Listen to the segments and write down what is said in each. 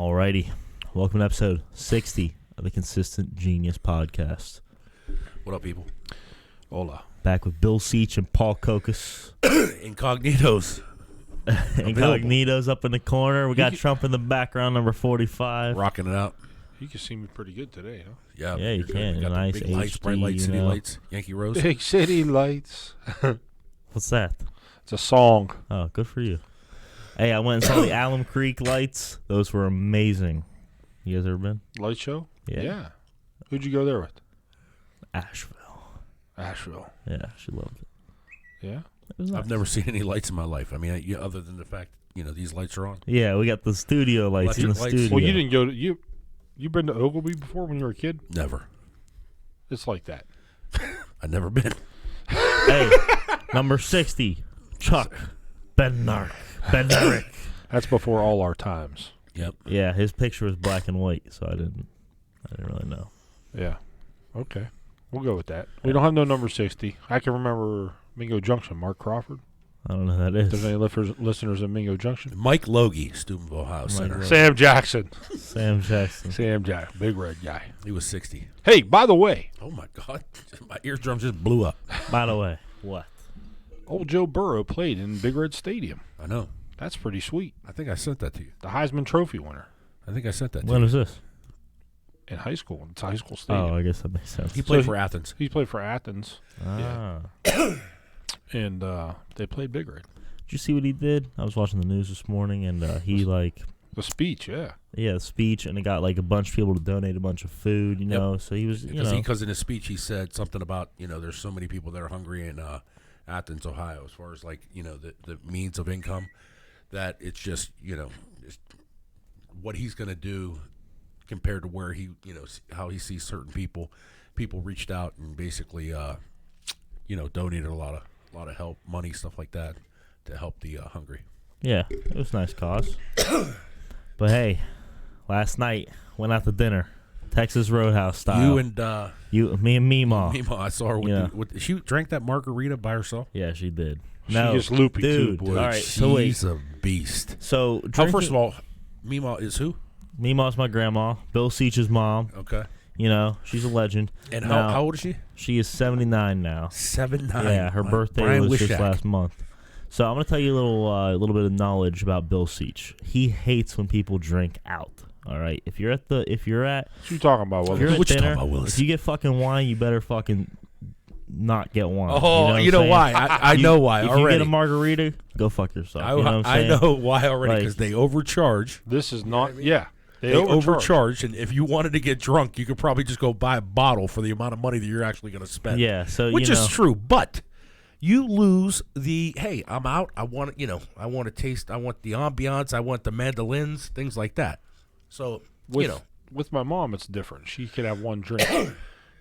Alrighty. Welcome to episode 60 of the Consistent Genius Podcast. What up, people? Hola. Back with Bill Seach and Paul Kokas. Incognitos. Incognito's up in the corner. We got Trump in the background, number 45. Rocking it out. You can see me pretty good today, huh? Yeah, Yeah, you can. We got Nice the big lights, HD, bright lights, you city know. lights, Yankee Rose. Big city lights. What's that? It's a song. Oh, good for you. Hey, I went and saw the Alum Creek lights. Those were amazing. You guys ever been? Light show? Yeah. Who'd you go there with? Asheville. Asheville. Yeah, she loved it. Yeah? It was nice. I've never seen any lights in my life. I mean, other than the fact, these lights are on. Yeah, we got the studio lights in the Electric lights. studio. Well, you didn't go to... You been to Ogilvy before when you were a kid? Never. It's like that. I've never been. Hey, number 60, Chuck Bednarik. That's before all our times. Yep. Yeah, his picture was black and white, so I didn't really know. Yeah. Okay. We'll go with that. We don't have no number 60. I can remember Mingo Junction, Mark Crawford. I don't know who that If there's is. any listeners in Mingo Junction. Mike Logie, Steubenville House Mike Center. Logie. Sam Jackson. Sam Jackson. Sam Jackson. Big red guy. He was 60. Hey, by the way, Oh, my God. My eardrum just blew up. By the way, what? old Joe Burrow played in Big Red Stadium. I know. That's pretty sweet. I think I sent that to you. The Heisman Trophy winner I think I sent that to When you. was this? in high school. It's a high school stadium. Oh, I guess that makes sense. He played So for Athens. He played for Athens, Ah. and they played Big Red. Did you see what he did? I was watching the news this morning, and he The speech, yeah. speech, and he got like a bunch of people to donate a bunch of food, you know. So he was, Because in his speech he said something about, there's so many people that are hungry in Athens, Ohio, as far as like, the means of income, that it's just, just what he's going to do compared to where he, how he sees certain people. People reached out and basically, donated a lot of help, money, stuff like that, to help the hungry. yeah, it was a nice cause. But hey, last night went out to dinner, Texas Roadhouse style. You and me and Meemaw. Mima, I saw her with she drank that margarita by herself. Yeah, she did. She gets loopy dude. too, boy. All right, She's so wait. a beast. So First of all, Mima is who? Meemaw's my grandma. Bill Seach's mom. Okay. She's a legend. And Now, how old is she? She is 79 now. 79. Yeah, her birthday Brian was just Wishak. last month. So I'm gonna tell you a little bit of knowledge about Bill Seach. He hates when people drink out. All right, if you're at What you talking about, if Willis? you're at What you dinner, talking about, Willis? if you get fucking wine, you better fucking not get wine. Oh, you know what I'm why? saying? I know why If already. you get a margarita, go fuck yourself. I, you know what I'm I saying? know why already, Like- because they overcharge. This is not, yeah. They overcharge, and if you wanted to get drunk, you could probably just go buy a bottle for the amount of money that you're actually going to spend. Yeah, so Which is true, but you lose the, hey, I'm out. I want I want to taste. I want the ambiance. I want the mandolins, things like that. So, With my mom, it's different. She could have one drink.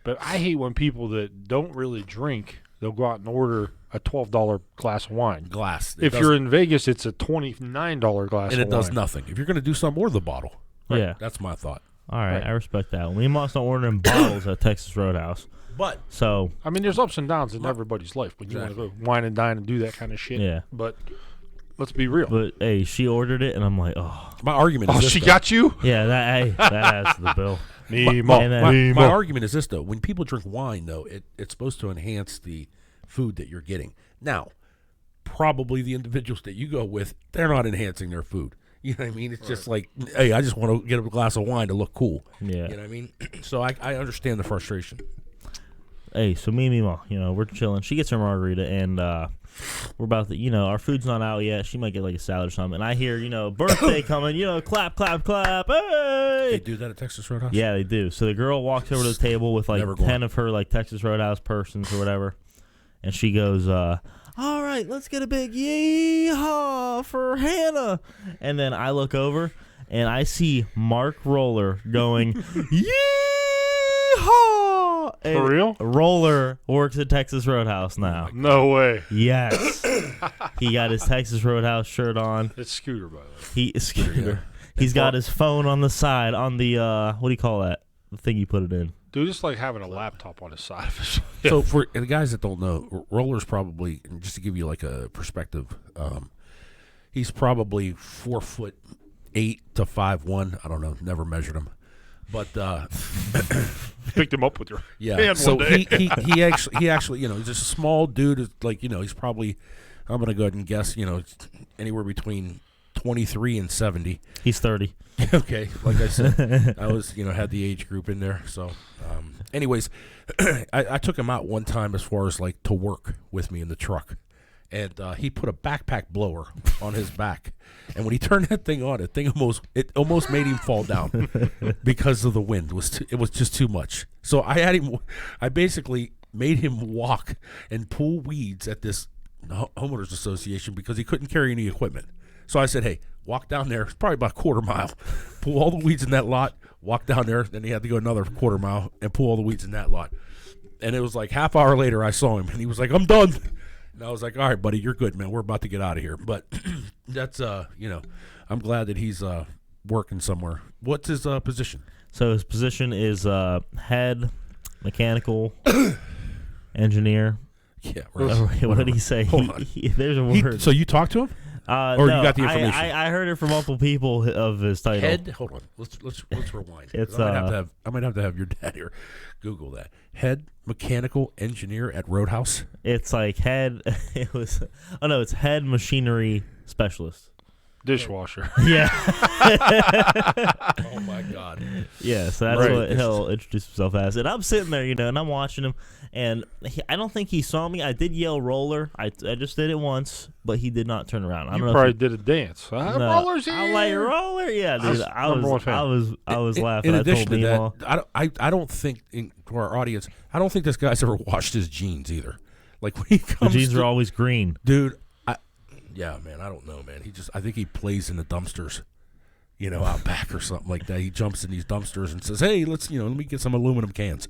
But I hate when people that don't really drink, they'll go out and order a $12 glass of wine. glass. If you're in Vegas, it's a $29 glass and of it does wine. nothing. If you're going to do something, order the bottle. Yeah. That's my thought. All right, Right. I respect that. We must not order in bottles at Texas Roadhouse. But So I mean, there's ups and downs in everybody's life when you want to go wine and dine and do that kind of shit. yeah, But let's be real. but hey, she ordered it, and I'm like, oh, my argument is Oh, this, she though. got you? yeah, that adds to the bill. Me, My, And then- my argument is this, though. When people drink wine, though, it's supposed to enhance the food that you're getting. Now, probably the individuals that you go with, they're not enhancing their food. You know what I mean? It's just like, hey, I just want to get a glass of wine to look cool. Yeah. You know what I mean? So I understand the frustration. Hey, so me and Mima, we're chilling. She gets her margarita, and we're about to, our food's not out yet. She might get like a salad or something. And I hear, birthday coming, clap, clap, clap. Hey! They do that at Texas Roadhouse? Yeah, they do. So the girl walks over to the table with like Never going. 10 of her like Texas Roadhouse persons or whatever, and she goes, all right, let's get a big yee-haw for Hannah. And then I look over, and I see Mark Roller going, yee-haw. And For real? Roller works at Texas Roadhouse now. No way. Yes. He got his Texas Roadhouse shirt on. It's Scooter, by the way. He Scooter. He's got his phone on the side on the what do you call that? The thing you put it in. Dude, it's like having a laptop on his side of his. So for the guys that don't know, Roller's probably, and just to give you like a perspective, he's probably 4 foot 5'8" to 5'1". I don't know. Never measured him. But Picked him up with your yeah. hand So one day. he actually he's just a small dude. Like he's probably, I'm gonna go ahead and guess anywhere between 23 and 70. He's 30. Okay, like I said, I was had the age group in there. So, anyways, I took him out one time as far as like to work with me in the truck, and he put a backpack blower on his back, and when he turned that thing on, it almost made him fall down because of the wind. It was just too much. So I basically made him walk and pull weeds at this homeowners association because he couldn't carry any equipment. So I said, hey, walk down there. It's probably about a quarter mile. Pull all the weeds in that lot. Walk down there. Then he had to go another quarter mile and pull all the weeds in that lot. And it was like half hour later I saw him, and he was like, I'm done. And I was like, all right, buddy, you're good, man. We're about to get out of here. But that's, I'm glad that he's working somewhere. What's his position? So his position is head mechanical engineer. Yeah. Right. What did he say? There's a word. So you talked to him? Or you got the information? I heard it from multiple people of his title. Head. Hold on. Let's rewind. It's I might have to have your dad here Google that. Head mechanical engineer at Roadhouse. It's like head. It was. Oh no, it's head machinery specialist. Dishwasher. Yeah. Oh my God. Yeah. So that's Right. what he'll introduce himself as. And I'm sitting there, and I'm watching him, and I don't think he saw me. I did yell roller. I just did it once, but he did not turn around. I don't You know probably if did a dance. no, Rollers here. I'm like roller. Yeah, dude. I number one fan. was laughing. In I told addition to Meemaw. that, I don't think to our audience, I don't think this guy's ever washed his jeans either. Like when he The comes, jeans are always green. dude. Yeah, man. I don't know, man. I think he plays in the dumpsters, out back or something like that. He jumps in these dumpsters and says, "Hey, let me get some aluminum cans."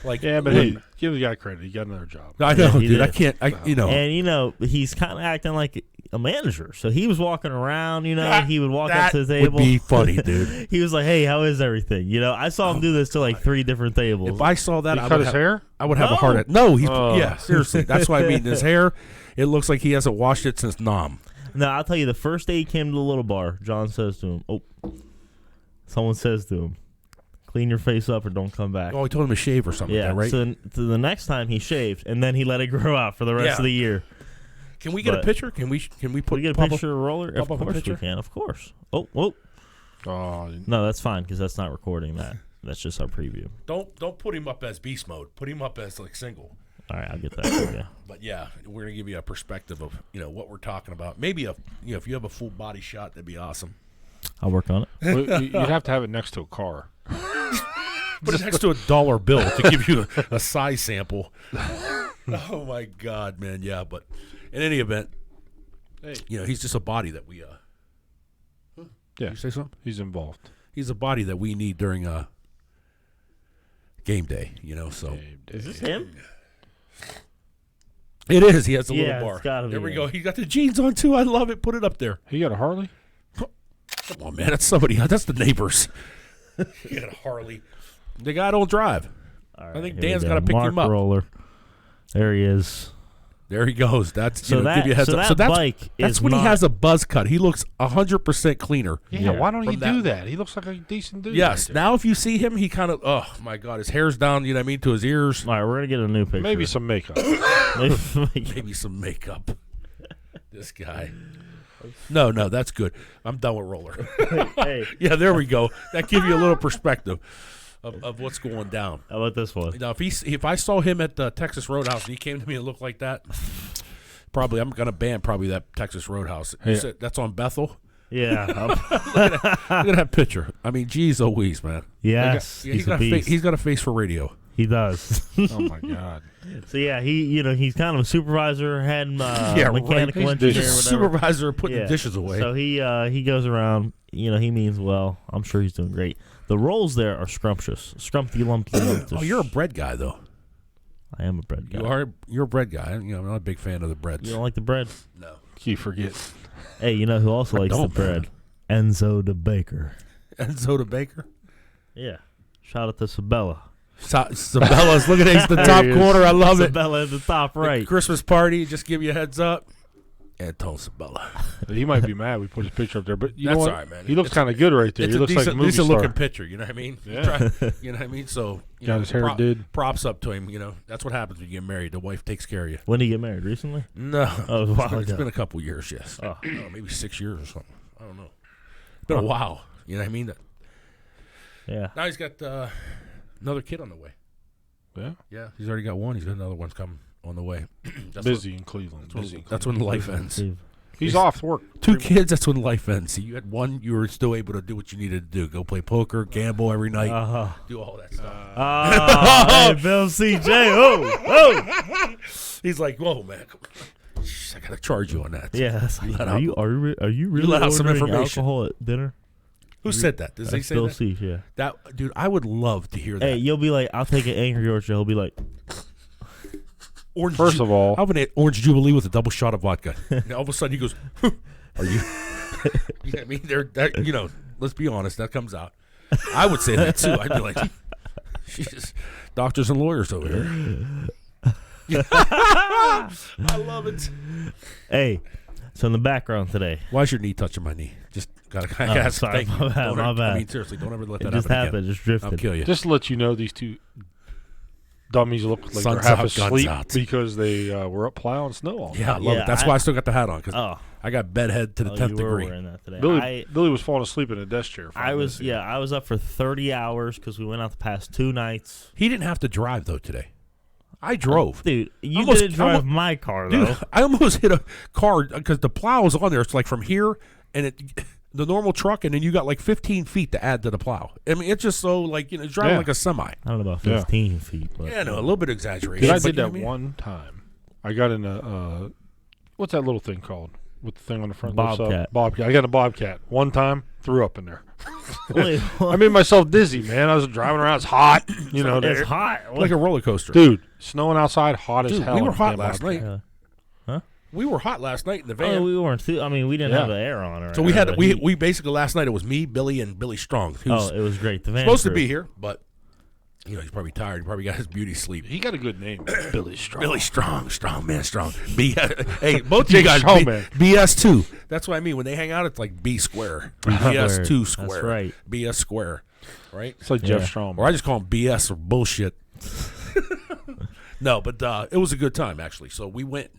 Like, Yeah, but hey, give the guy credit. He got another job. I know, he dude. I did. can't. And he's kind of acting like a manager. So he was walking around. He would walk up that to the would table. be funny, dude. He was like, "Hey, how is everything?" I saw him do this to like 3 different tables. If I saw that, He cut his hair? I would have a No. heart attack. No, he's Oh. yeah, seriously. That's what I mean. His hair, it looks like he hasn't washed it since Nam. No, I'll tell you, the first day he came to the little bar, John says to him, someone says to him, clean your face up or don't come back. Oh, he told him to shave or something. Yeah, like that, right? so the next time he shaved, and then he let it grow out for the rest Yeah. of the year. Can we get a but- picture? Can we put Can we get a pop picture of Roller? Of pop up a course we picture? can, of course. Oh, Oh, no, that's fine, because that's not recording that. That's just our preview. Don't put him up as beast mode. Put him up as like single. All right, I'll get that for you. But yeah, we're gonna give you a perspective of what we're talking about. Maybe if you have a full body shot, that'd be awesome. I'll work on it. well, you'd have to have it next to a car. Put it next to a dollar bill to give you a size sample. Oh my God, man! Yeah, but in any event, Hey. he's just a body that we. Yeah, You say something? he's involved. He's a body that we need during game day. So Is this him? it is. He has a Yeah, little it's bar. gotta be There we him. go. He got the jeans on too. I love it. Put it up there. He got a Harley? Come on, man. That's somebody. That's the neighbors. He got a Harley. The guy don't drive. All I think here we Dan's go. gotta pick Mark him up. Roller. There he is. There he goes. That's So give you a heads up. that So that's bike that's is when not, he has a buzz cut. He looks 100% cleaner. Yeah, why don't he From do that- that? He looks like a decent dude. Yes. right there. Now if you see him, he kind of oh my God, his hair's down. You know what I mean, to his ears. All right, we're gonna get a new picture. Maybe some makeup. Maybe some makeup. This guy. No, that's good. I'm done with Roller. Hey, Yeah, there we go. That gives you a little perspective of what's going down. how about this one? Now, if I saw him at the Texas Roadhouse and he came to me and looked like that, probably I'm gonna ban that Texas Roadhouse. You Yeah. said that's on Bethel. Yeah. Look at that picture. I mean, geez, Louise, man. Yes. Yeah, he's a beast. he's got a face for radio. He does. Oh my God. So yeah, he's kind of a supervisor, head Yeah, right. mechanical He's engineer, Just whatever. supervisor putting Yeah. the dishes away. So he goes around. He means well. I'm sure he's doing great. The rolls there are scrumptious, scrumpty lumpy. Oh, you're a bread guy, though. I am a bread guy. You're a bread guy. I'm not a big fan of the breads. You don't like the bread? No. You forget. Hey, you know who also likes the don't, bread? Enzo the baker. And Zoda Baker. Yeah. Shout out to Sabella. Sabella's looking at the There top he is. corner. I love it. Sabella at the top right. Christmas party. Just give you a heads up. Anton Sabella. He might be mad we put his picture up there, but you know That's what? all right, man. He looks kind of good right there. It's He a looks like a decent, movie decent star. looking picture. You know what I mean? Yeah. You know what I mean? So Got his hair did. Props up to him. That's what happens when you get married. The wife takes care of you. When did you get married? Recently? No, Oh, it was a while it's ago. been a couple years. Yes, Oh. maybe 6 years or something. I don't know. It's been a while. You know what I mean? Yeah. Now he's got another kid on the way. Yeah. Yeah, he's already got one. He's got another one's coming on the way. Busy in Cleveland. That's when life ends. He's off work. 2 kids. That's when life ends. See, you had one. You were still able to do what you needed to do. Go play poker, gamble every night, do all that stuff. Hey, Bill CJ. Oh. He's like, whoa, man. I gotta charge you on that. Yeah. That's like, are you really let out some ordering information. alcohol at dinner? Who said that? Does he That's say Bill that? Seach, yeah. That dude, I would love to hear that. Hey, you'll be like, I'll take an Angry Orchard. He'll be like, Orange First of all, how about an Orange Jubilee with a double shot of vodka? And all of a sudden he goes, "Are you?" You know what I mean, let's be honest. That comes out. I would say that too. I'd be like, Jesus, doctors and lawyers over here. I love it. hey. So in the background today, Why is your knee touching my knee? Just gotta ask. sorry, Thank my you. bad, Don't my ever- bad. I mean, seriously, don't ever let it that just happen happened. again. Just drifted. I'll kill you. just to let you know, these two dummies look like Sun's they're half out, guns asleep out. because they were up plowing snow all Yeah, I love Yeah, it. That's why I still got the hat on because Oh. I got bedhead to the 10th you were degree. wearing that today. Billy was falling asleep in a desk chair. I was up for 30 hours because we went out the past 2 nights. He didn't have to drive though today. I drove. Dude, you Almost- didn't drive almost- my car, though. Dude, I almost hit a car because the plow is on there. It's like from here and the normal truck, and then you got like 15 feet to add to the plow. I mean, it's just so like it's driving Yeah. like a semi. I don't know about Yeah. 15 feet. But Yeah, no, a little bit exaggerated. Dude, I but did you know that what I mean? one time. I got in a what's that little thing called with the thing on the front? lifts up? Bobcat. Bobcat. I got in a Bobcat one time. Threw up in there. Wait, I made myself dizzy, man. I was driving around. It's hot. it's hot. Like a roller coaster. Dude, snowing outside, hot as Dude, hell. we were on hot damn last Bobcat. night. Yeah. We were hot last night in the van. Oh, we weren't. We didn't Yeah. have the air on. Or so we had the we heat. basically last night it was me, Billy, and Billy Strong, who's It was great. The van supposed to crew. be here, but he's probably tired. He probably got his beauty sleep. He got a good name, Billy Strong. Billy Strong, strong man, strong. Hey, both you guys, Strong man. BS2. That's what I mean. When they hang out, it's like B square, BS2 square, That's right. BS square, right? It's like Yeah. Jeff Strom. Or I just call them BS or bullshit. No, but it was a good time actually. So we went.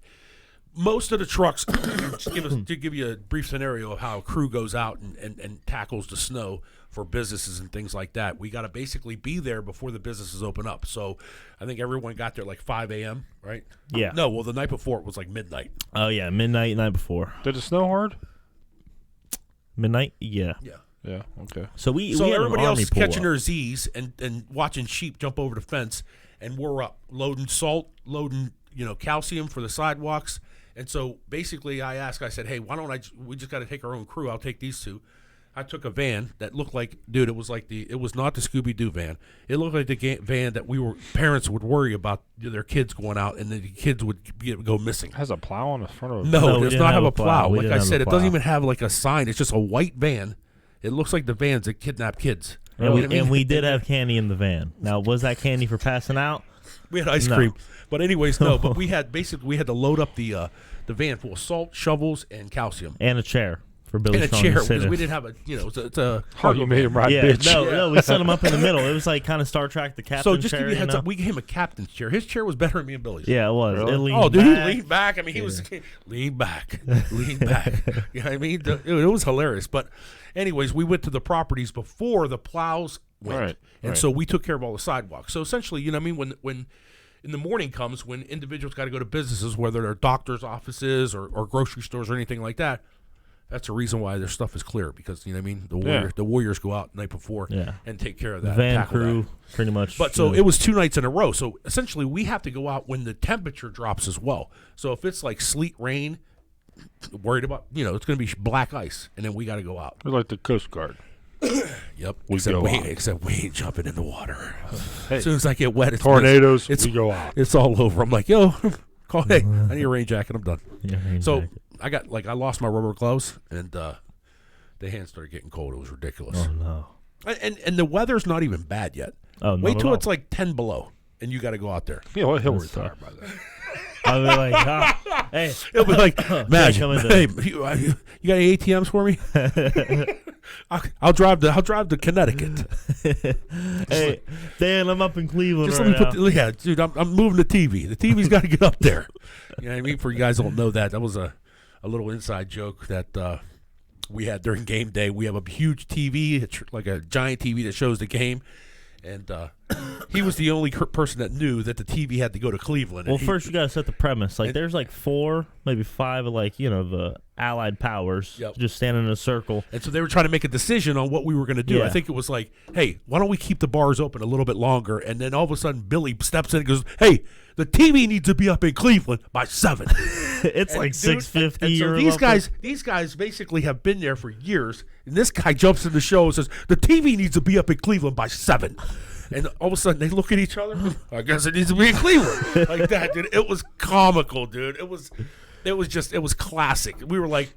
Most of the trucks, to give you a brief scenario of how a crew goes out and tackles the snow for businesses and things like that. We got to basically be there before the businesses open up. So I think everyone got there like 5 a.m., right? Yeah. No, well, the night before it was like midnight. Oh yeah, midnight night before. Did it snow hard? Midnight. Yeah. Yeah. Yeah. Okay. So we So had an everybody else army is pull catching up. their Z's and watching sheep jump over the fence, and we're up loading salt, loading calcium for the sidewalks. And so basically, I said, hey, why don't we just got to take our own crew. I'll take these two. I took a van that looked like, dude, it was not the Scooby-Doo van. It looked like the van that parents would worry about their kids going out and the kids would go missing. It has a plow on the front of it. No, No, it we does didn't not have have a a plow. plow. We Like didn't I have said, a it doesn't plow. even have like a sign. It's just a white van. It looks like the vans that kidnap kids. And we, You know what I mean? and we did have candy in the van. Now, was that candy for passing out? We had ice No. cream, but anyways, no. But we had to load up the van full of salt, shovels, and calcium, And a chair for Billy and a Strong chair to sit because in. we didn't have a it's a Oh, you made him ride, Yeah, bitch. no, we set him up in the middle. It was like kind of Star Trek, the captain So just chair. give you a heads know? up, we gave him a captain's chair. His chair was better than me and Billy's. Yeah, it was. Really? It leaned Oh, dude, back. he leaned back. I mean, he was lean back, lean back. You know what I mean? It was hilarious. But anyways, we went to the properties before the plows went, Right, and right. so we took care of all the sidewalks. So essentially, you know what I mean? When in the morning comes, when individuals got to go to businesses, whether they're doctors' offices or grocery stores or anything like that, that's the reason why their stuff is clear because you know what I mean. The Warriors go out the night before Yeah. and take care of The that. van tackle crew, that. pretty much. But so it was 2 nights in a row. So essentially, we have to go out when the temperature drops as well. So if it's like sleet, rain, worried about it's going to be black ice, and then we got to go out. We're like the Coast Guard. Yep. We except go we out. except we ain't jumping in the water. Hey, As soon as I get wet, it's tornadoes. It's we go out. It's all over. I'm like, yo, call. Hey, I need a rain jacket. I'm done. Yeah, So I lost my rubber gloves, and the hands started getting cold. It was ridiculous. oh no. And the weather's not even bad yet. Oh no. Wait till it's like 10 below, and you got to go out there. You know what? He'll That's retire by then. I'll be like, hey, It'll be like, Madge, come in hey, you got any ATMs for me? I'll drive to Connecticut. hey, Dan, I'm up in Cleveland Just right let me now. yeah, dude, I'm moving the TV. The TV's got to get up there. You know what I mean? For you guys who don't know that was a little inside joke that we had during game day. We have a huge TV, like a giant TV that shows the game. And he was the only person that knew that the TV had to go to Cleveland. Well, first you got to set the premise. Like, there's like 4, maybe 5 of the Allied powers just standing in a circle. And so they were trying to make a decision on what we were going to do. Yeah. I think it was like, hey, why don't we keep the bars open a little bit longer? And then all of a sudden Billy steps in and goes, hey, the TV needs to be up in Cleveland by 7. It's like 6:50. And so these guys basically have been there for years. And this guy jumps in the show and says, the TV needs to be up in Cleveland by 7. And all of a sudden they look at each other. I guess it needs to be in Cleveland. Like that, dude. It was comical, dude. It was classic. We were like,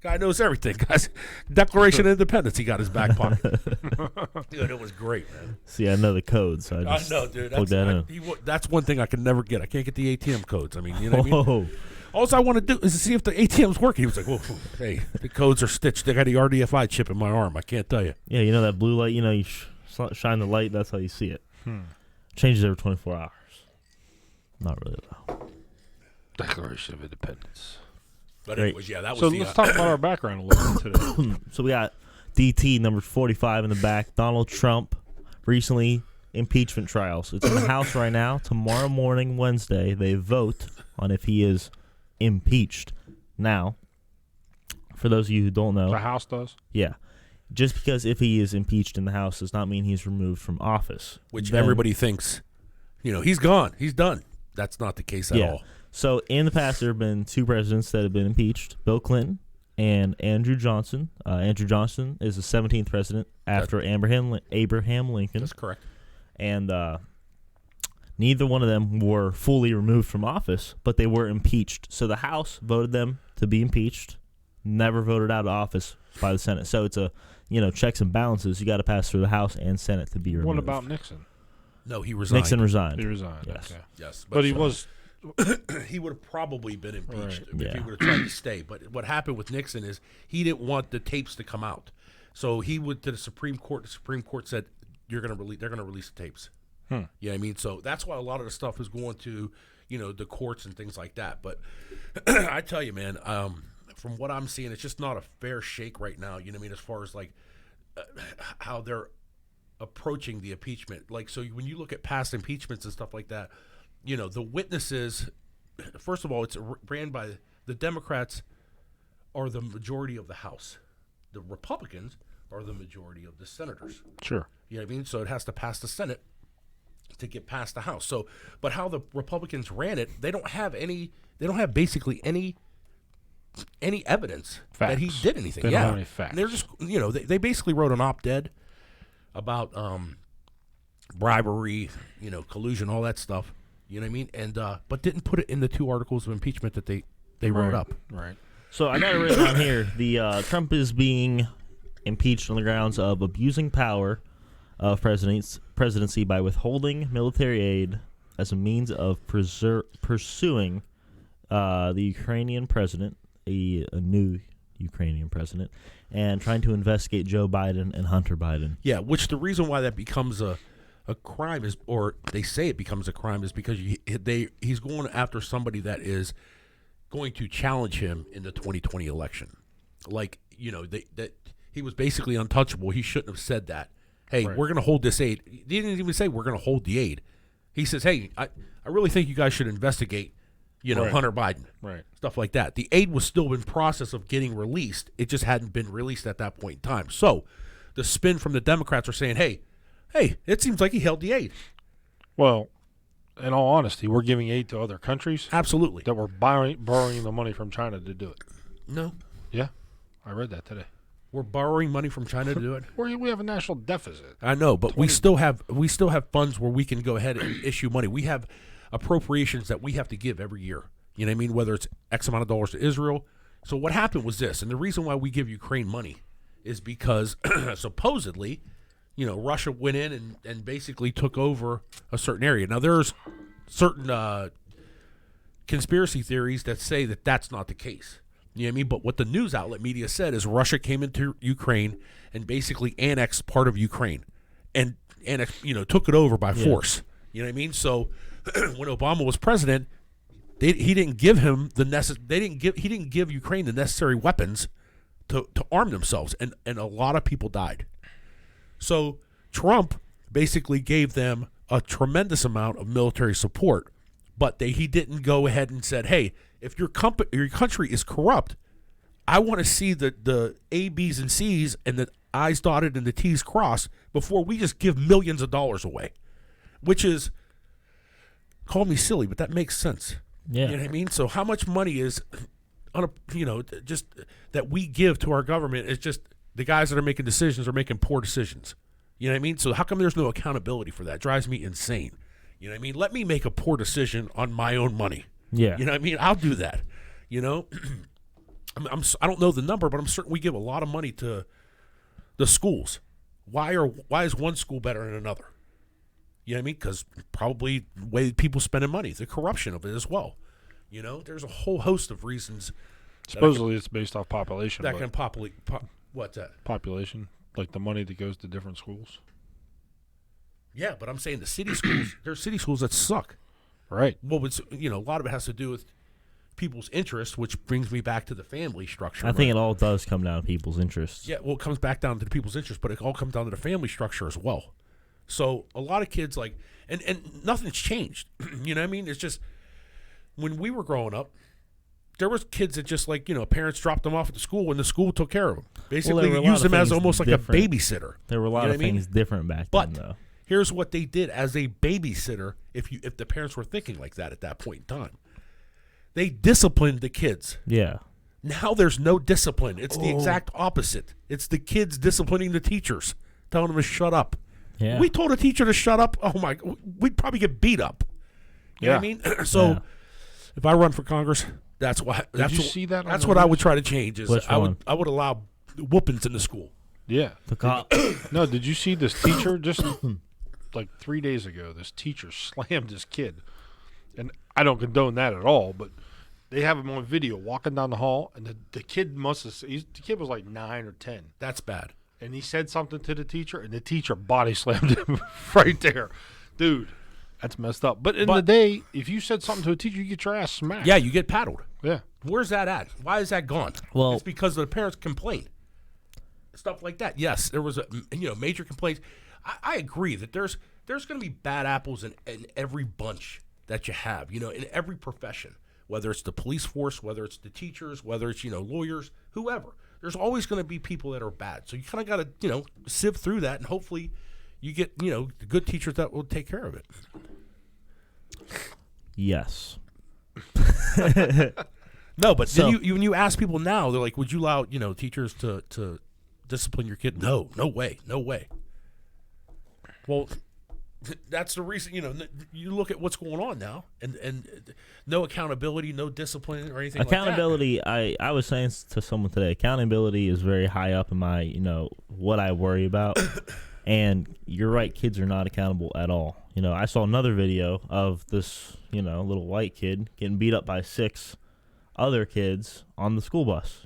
guy knows everything, guys. Declaration of Independence, he got his back pocket. Dude, it was great, man. See, I know the code, so I know, dude. plug that in. That's one thing I can never get. I can't get the ATM codes. I mean, you know what I mean? Whoa. All I want to do is to see if the ATM's working. He was like, whoa, hey, the codes are stitched. They got the RDFI chip in my arm. I can't tell you. Yeah, you know that blue light, you shine the light, that's how you see it. Changes every 24 hours. Not really, though. Declaration of Independence. But anyways, yeah, that was So let's talk about our background a little bit today. So we got DT, number 45 in the back. Donald Trump, recently impeachment trials. It's in the House right now. Tomorrow morning, Wednesday, they vote on if he is impeached. Now, for those of you who don't know. The House does? Yeah. Just because if he is impeached in the House does not mean he's removed from office. Which everybody thinks, he's gone. He's done. That's not the case at all. So in the past, there have been 2 presidents that have been impeached, Bill Clinton and Andrew Johnson. Andrew Johnson is the 17th president after Abraham Lincoln. That's correct. And neither one of them were fully removed from office, but they were impeached. So the House voted them to be impeached, never voted out of office by the Senate. So it's a, checks and balances. You got to pass through the House and Senate to be removed. What about Nixon? No, he resigned. Nixon resigned. He resigned. Yes. Okay. Yes. But he was. He would have probably been impeached if Yeah. he would have tried to stay. But what happened with Nixon is he didn't want the tapes to come out. So he went to the Supreme Court. The Supreme Court said, they're going to release the tapes. You know what I mean? So that's why a lot of the stuff is going to, the courts and things like that. But I tell you, man, from what I'm seeing, it's just not a fair shake right now. You know what I mean? As far as like how they're approaching the impeachment. Like, so when you look at past impeachments and stuff like that, the witnesses, first of all, it's ran by the Democrats are the majority of the House. The Republicans are the majority of the senators. Sure. You know what I mean? So it has to pass the Senate to get past the House. So, but how the Republicans ran it, they don't have basically any evidence that he did anything. They don't have any facts. And they're just, they basically wrote an op-ed about bribery, collusion, all that stuff. You know what I mean? And but didn't put it in the 2 articles of impeachment that they wrote up. Right. So I got it written on here. The Trump is being impeached on the grounds of abusing power of presidency by withholding military aid as a means of pursuing the Ukrainian president, a new Ukrainian president, and trying to investigate Joe Biden and Hunter Biden. Yeah, which the reason why that becomes a crime is, or they say it becomes a crime, is because he's going after somebody that is going to challenge him in the 2020 election. Like, that he was basically untouchable. He shouldn't have said that. Hey, we're going to hold this aid. He didn't even say we're going to hold the aid. He says, hey, I really think you guys should investigate, Hunter Biden. Right. Stuff like that. The aid was still in process of getting released. It just hadn't been released at that point in time. So the spin from the Democrats are saying, hey, it seems like he held the aid. Well, in all honesty, we're giving aid to other countries. Absolutely. That we're borrowing the money from China to do it. No. Yeah. I read that today. We're borrowing money from China to do it. We have a national deficit. I know, but we still have funds where we can go ahead and issue money. We have appropriations that we have to give every year. You know what I mean? Whether it's X amount of dollars to Israel. So what happened was this, and the reason why we give Ukraine money is because supposedly, Russia went in and basically took over a certain area. Now there's certain conspiracy theories that say that that's not the case. You know what I mean? But what the news outlet media said is Russia came into Ukraine and basically annexed part of Ukraine and took it over by force. You know what I mean? So when Obama was president, he didn't give him he didn't give Ukraine the necessary weapons to arm themselves, and a lot of people died. So Trump basically gave them a tremendous amount of military support, but he didn't go ahead and said, hey, if your country is corrupt, I want to see the A, B's, and C's and the I's dotted and the T's crossed before we just give millions of dollars away, which is, call me silly, but that makes sense. Yeah. You know what I mean? So how much money is, just that we give to our government is just the guys that are making decisions are making poor decisions. You know what I mean? So how come there's no accountability for that? It drives me insane. You know what I mean? Let me make a poor decision on my own money. Yeah. You know what I mean? I'll do that. You know? I don't know the number, but I'm certain we give a lot of money to the schools. Why is one school better than another? You know what I mean? Because probably the way people spending money, the corruption of it as well. You know, there's a whole host of reasons. Supposedly it's based off population. That can populate. What's that? Population, like the money that goes to different schools. Yeah, but I'm saying the city schools. There's city schools that suck. Right. Well, it's, a lot of it has to do with people's interests, which brings me back to the family structure. I think it all does come down to people's interests. Yeah, well, it comes back down to the people's interests, but it all comes down to the family structure as well. So a lot of kids and nothing's changed. You know what I mean? It's just when we were growing up, there was kids that just parents dropped them off at the school and the school took care of them. Basically, used them as almost like a babysitter. There were a lot of things different back then, though. Here's what they did as a babysitter. If the parents were thinking like that at that point in time, they disciplined the kids. Yeah. Now there's no discipline. It's the exact opposite. It's the kids disciplining the teachers, telling them to shut up. Yeah. We told a teacher to shut up. Oh my, we'd probably get beat up. You know what I mean? So if I run for Congress, that's why. Did you see that? That's what I would try to change. Is Which one? I would allow whoopings in the school. Yeah. The cop. No, did you see this teacher just like 3 days ago? This teacher slammed this kid, and I don't condone that at all. But they have him on video walking down the hall, and the kid the kid was like 9 or 10. That's bad. And he said something to the teacher, and the teacher body slammed him right there, dude. That's messed up. But in the day, if you said something to a teacher, you get your ass smacked. Yeah, you get paddled. Yeah. Where's that at? Why is that gone? Well, it's because the parents complain. Stuff like that. Yes, there was major complaints. I agree that there's going to be bad apples in every bunch that you have. In every profession, whether it's the police force, whether it's the teachers, whether it's lawyers, whoever. There's always going to be people that are bad. So you kind of got to sift through that, and hopefully you get the good teachers that will take care of it. Yes. No, but then when you ask people now, they're like, would you allow teachers to discipline your kid? No way. Well, that's the reason. You look at what's going on now, and no accountability, no discipline or anything. Accountability. Like that. I was saying to someone today, accountability is very high up in my what I worry about. And you're right, kids are not accountable at all. I saw another video of this little white kid getting beat up by 6 other kids on the school bus.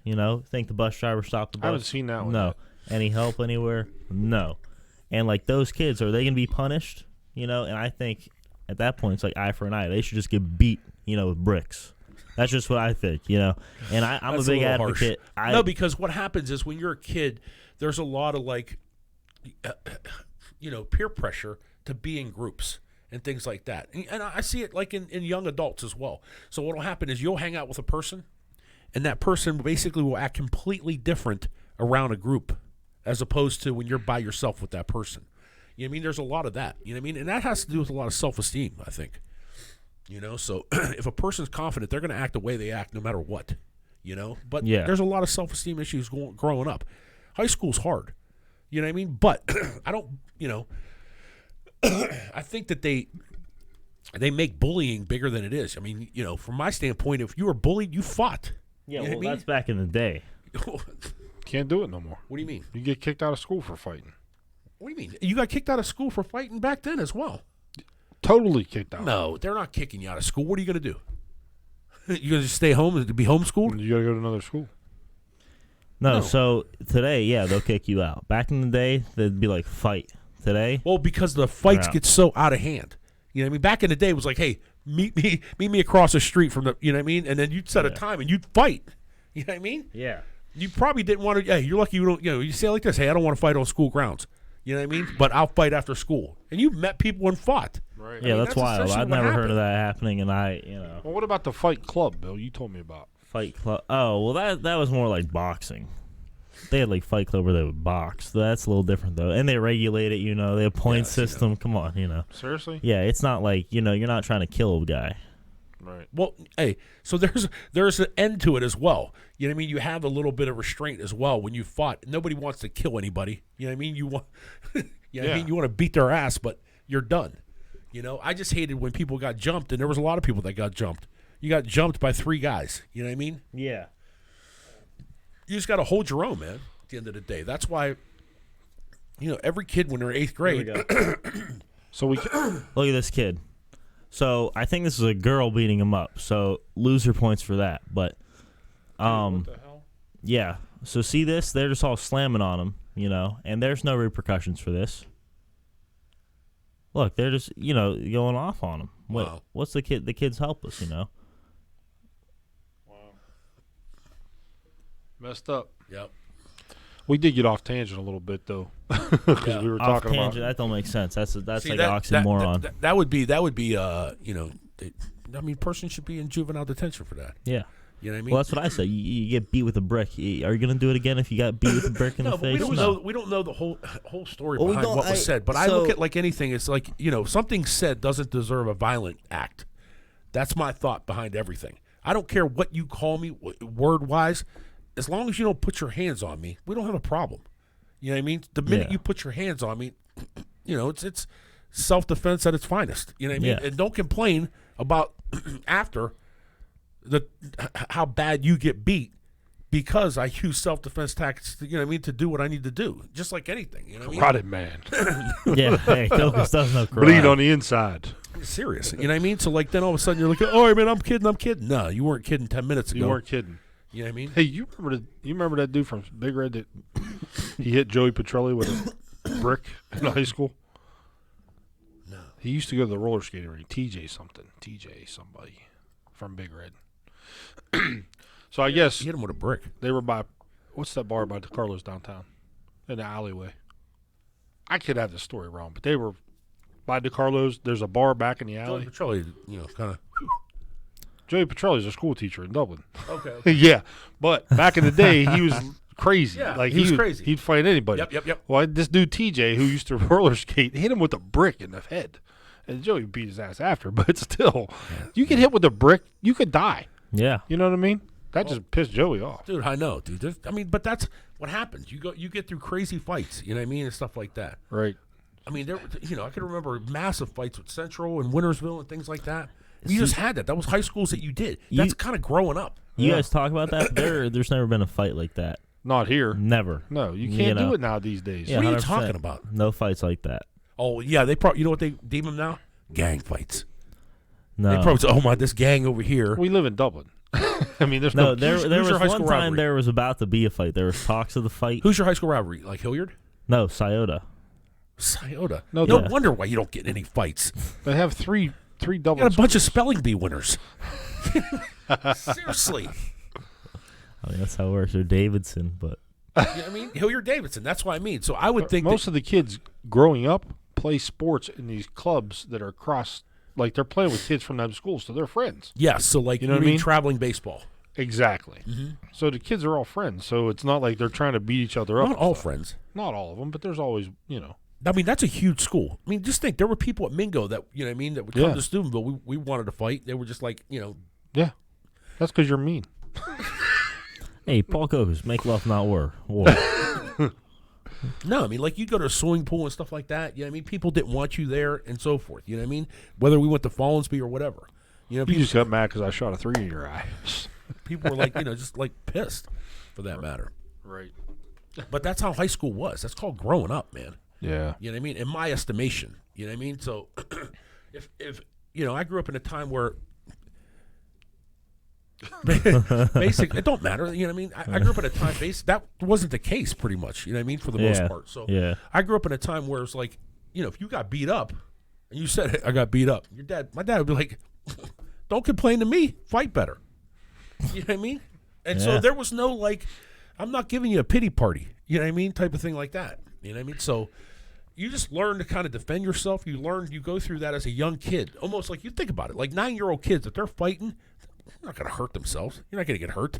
Think the bus driver stopped the bus. I haven't seen that one. No. Any help anywhere? No. And those kids, are they going to be punished? And I think at that point it's like eye for an eye. They should just get beat, with bricks. That's just what I think, And I'm a big advocate. No, because what happens is when you're a kid, there's a lot of peer pressure to be in groups and things like that. And I see it in young adults as well. So what will happen is you'll hang out with a person, and that person basically will act completely different around a group as opposed to when you're by yourself with that person. You know what I mean? There's a lot of that. You know what I mean? And that has to do with a lot of self-esteem, I think. So if a person's confident, they're going to act the way they act no matter what. But there's a lot of self-esteem issues growing up. High school's hard. You know what I mean? But I don't, I think that they make bullying bigger than it is. I mean, from my standpoint, if you were bullied, you fought. Yeah, well, that's back in the day. Can't do it no more. What do you mean? You get kicked out of school for fighting. What do you mean? You got kicked out of school for fighting back then as well. Totally kicked out. No, they're not kicking you out of school. What are you going to do? You gonna just stay home to be homeschooled? You got to go to another school. No, No. so today, yeah, they'll kick you out. Back in the day, they'd be like, fight. Today, Well, because the fights Yeah. get so out of hand. You know what I mean? Back in the day, it was like, hey, meet me across the street from the, you know what I mean? And then you'd set a time and you'd fight. You know what I mean? yeah. You probably didn't want to. Hey, you're lucky you don't. You know, you say it like this. Hey, I don't want to fight on school grounds. You know what I mean? But I'll fight after school. And you met people and fought. Right. Yeah, mean, that's that's wild. essentially I've what never heard happened. of that happening, and Well, what about the fight club, Bill? You told me about. Fight Club. Oh, well, that was more like boxing. They had like Fight Club where they would box. That's a little different though, and they regulate it. They have point Yes, you know. system. Come on, Seriously? Yeah, it's not like you're not trying to kill a guy. Right. Well, hey, so there's an end to it as well. You know what I mean? You have a little bit of restraint as well when you fought. Nobody wants to kill anybody. You know what I mean? You want, you know what I mean? You want to beat their ass, but you're done. I just hated when people got jumped, and there was a lot of people that got jumped. You got jumped by 3 guys. You know what I mean? Yeah. You just got to hold your own, man. At the end of the day, that's why. Every kid when they're 8th grade. So we. Look at this kid. So I think this is a girl beating him up. So loser points for that. But What the hell? yeah. So see this? They're just all slamming on him, and there's no repercussions for this. Look, they're just going off on him. Wow. What's the kid? The kid's helpless, Wow. Messed up. Yep. We did get off tangent a little bit though, because Yeah. we were Off talking tangent, about. that don't make sense. That's See, like that- oxymoron. That would be. Person should be in juvenile detention for that. Yeah. You know what I mean? Well, that's what I said. You get beat with a brick. Are you gonna do it again if you got beat with a brick in No, the but we face? don't No. know. We don't know the whole story Well, we behind don't- what was said. But I look so- at like anything. It's like something said doesn't deserve a violent act. That's my thought behind everything. I don't care what you call me word wise, as long as you don't put your hands on me. We don't have a problem. You know what I mean? The minute Yeah. you put your hands on me, it's self defense at its finest. You know what I mean? Yeah. And don't complain about after how bad you get beat. Because I use self-defense tactics, to do what I need to do, just like anything. You know what I mean? Rotted man. Yeah. Hey, Tokus does no karate. Bleed on the inside. Serious. You know what I mean? So like then all of a sudden you're like, oh, man, I'm kidding. No, you weren't kidding 10 minutes ago. You weren't kidding. You know what I mean? Hey, you remember that dude from Big Red that he hit Joey Petrelli with a brick in high school? No. He used to go to the roller skating ring. TJ somebody from Big Red. So I guess You hit him with a brick. they were by, what's that bar by DeCarlo's downtown? In the alleyway. I could have the story wrong, but they were by DeCarlo's. There's a bar back in the alley. Joey Petrelli, kind of. Joey Petrelli's a school teacher in Dublin. Okay. Yeah, but back in the day, he was crazy. Yeah, like he was would- crazy. He'd fight anybody. Yep. Well, this dude TJ, who used to roller skate, hit him with a brick in the head, and Joey beat his ass after. But still, you get hit with a brick, you could die. Yeah. You know what I mean? That just pissed Joey off. Dude, I know, dude. But that's what happens. You get through crazy fights, you know what I mean, and stuff like that. Right. I mean, I can remember massive fights with Central and Wintersville and things like that. You just had that. That was high schools that you did. That's kind of growing up. You guys talk about that? There's never been a fight like that. Not here. Never. No, you can't do it now these days. Yeah, What are you 100%. talking about? No fights like that. Oh yeah, they probably. You know what they deem them now? Gang fights. No. They probably say, "Oh my, this gang over here." We live in Dublin. I mean, there's No, no. there who's was your high one school time rivalry? there was about to be a fight. There was talks of the fight. Who's your high school rivalry? Like Hilliard? No, Scioto. Scioto. No, No yeah. wonder why you don't get any fights. They have three You Dublin. got a bunch of spelling bee winners. Seriously. I mean, that's how it works. Or Davidson, but You know what I mean? Hilliard Davidson. That's what I mean. So I would think most of the kids growing up play sports in these clubs that are across. Like they're playing with kids from them schools, so they're friends. yes. So like You know what I mean? traveling baseball. Exactly. So the kids are all friends. So it's not like they're trying to beat each other up. Not and all stuff. friends. Not all of them, but there's always, I mean, that's a huge school. I mean, just think there were people at Mingo that that would come Yeah. to Steubenville. We wanted to fight. They were just like Yeah. That's because you're mean. hey, Paul Kokus, make love, not war. No, I mean, like you go to a swimming pool and stuff like that. You know what I mean? People didn't want you there and so forth. You know what I mean? Whether we went to Fallensby or whatever. You People, just got mad because I shot a 3 in your eye. people were like, just like pissed for that matter. Right. But that's how high school was. That's called growing up, man. Yeah. You know what I mean? In my estimation. You know what I mean? So if I grew up in a time where Basic, it don't matter. You know what I mean? I grew up at a time that wasn't the case pretty much. You know what I mean? For the most part. So I grew up in a time where it's like, you know, if you got beat up and you said, hey, I got beat up, my dad would be like, don't complain to me. Fight better. You know what I mean? And so there was no like, I'm not giving you a pity party. You know what I mean? Type of thing like that. You know what I mean? So you just learn to kind of defend yourself. You go through that as a young kid. Almost like, you think about it, like 9-year-old kids, if they're fighting, they're not going to hurt themselves. You're not going to get hurt.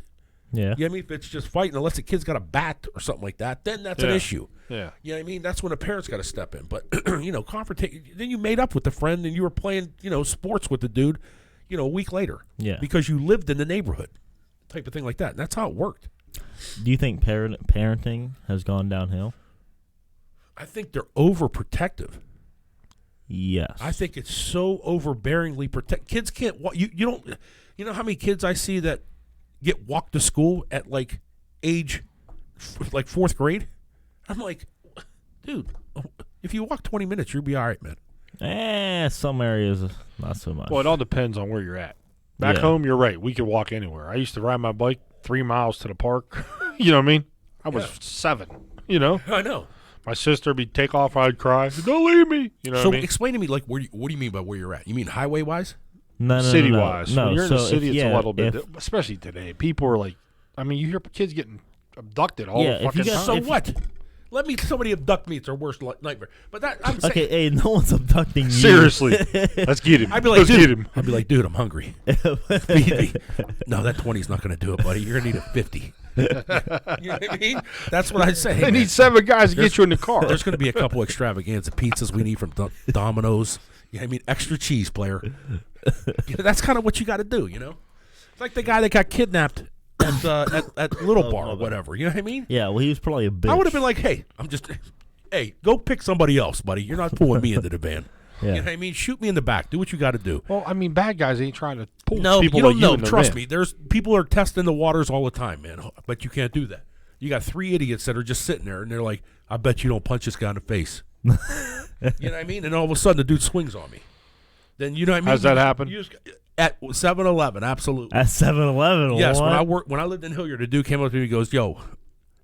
Yeah. You know what I mean? If it's just fighting, unless the kid's got a bat or something like that, then that's an issue. Yeah. You know what I mean? That's when the parents got to step in. But, you know, then you made up with the friend and you were playing, you know, sports with the dude, you know, a week later. Yeah. Because you lived in the neighborhood. Type of thing like that. And that's how it worked. Do you think parenting has gone downhill? I think they're overprotective. Yes. I think it's so overbearingly protect. Kids can't walk. You don't. You know how many kids I see that get walked to school at like age, like 4th grade? I'm like, dude, if you walk 20 minutes, you'll be all right, man. Some areas not so much. Well, it all depends on where you're at. Back home, you're right. We could walk anywhere. I used to ride my bike 3 miles to the park. You know what I mean? I was 7. You know. I know. My sister would be take off. I'd cry. Don't leave me. You know what I mean? Explain to me, like, what do you mean by where you're at? You mean highway wise? No, city wise. No. When you're in the city, it's a little bit, if, especially today. People are like, I mean, you hear kids getting abducted all the fucking time. So what? Let me somebody abduct me. It's our worst nightmare. But that I'm saying, okay, hey, no one's abducting you. Seriously, let's get him. I'd be like, dude, I'm hungry. Feed me. No, that 20's not going to do it, buddy. You're going to need a 50. You know what I mean? That's what I say. They need 7 guys to get you in the car. There's going to be a couple extravaganza pizzas we need from Domino's. You know what I mean? Extra cheese, player. You know, that's kind of what you got to do, you know? It's like the guy that got kidnapped at Little Bar or whatever. You know what I mean? Yeah, well, he was probably a bitch. I would have been like, hey, go pick somebody else, buddy. You're not pulling me into the van. Yeah. You know what I mean? Shoot me in the back. Do what you got to do. Well, I mean, bad guys ain't trying to pull you people don't like know. you in the Trust van. me. There's people are testing the waters all the time, man. But you can't do that. You got 3 idiots that are just sitting there, and they're like, I bet you don't punch this guy in the face. You know what I mean? And all of a sudden, the dude swings on me. Then you know what I mean? How's that happen? At 7-Eleven, absolutely. At 7-Eleven, yes. what? When I lived in Hilliard, the dude came up to me and goes, "Yo,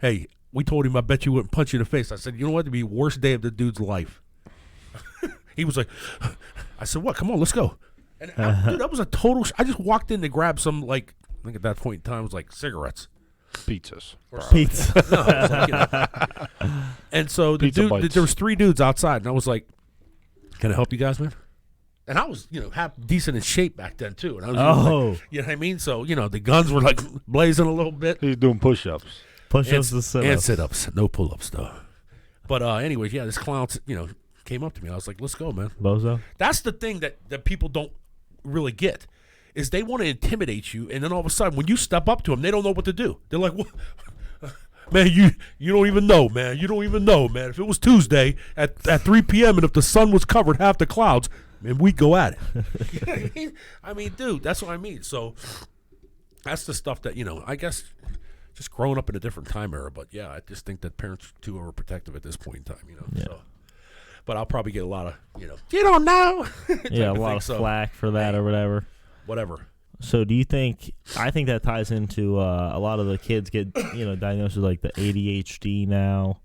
hey, we told him I bet you wouldn't punch you in the face." I said, "You know what? It'd be the worst day of the dude's life." He was like, I said, "What? Come on, let's go." And dude, that was a total. I just walked in to grab some, like, I think at that point in time it was like cigarettes, pizzas, pizza. No, it was like, you know. And so there was 3 dudes outside, and I was like, "Can I help you guys, man?" And I was, you know, decent in shape back then too. And I was like, you know what I mean? So, you know, the guns were like blazing a little bit. He's doing push-ups. Push-ups and sit-ups. And sit-ups. No pull-ups though. But anyways, yeah, this clown, you know, came up to me. I was like, let's go, man. Bozo. That's the thing that people don't really get is they want to intimidate you. And then all of a sudden, when you step up to them, they don't know what to do. They're like, what? Man, you don't even know, man. You don't even know, man. If it was Tuesday at 3 p.m. and if the sun was covered half the clouds, and we go at it. You know what I mean? I mean, dude, that's what I mean. So that's the stuff that, you know, I guess just growing up in a different time era. But, yeah, I just think that parents are too overprotective at this point in time, you know. Yeah. So, but I'll probably get a lot of, you know, you don't know. Yeah, a lot of flack for that or whatever. Whatever. So do you think, I think that ties into a lot of the kids get, you know, diagnosed with like the ADHD now.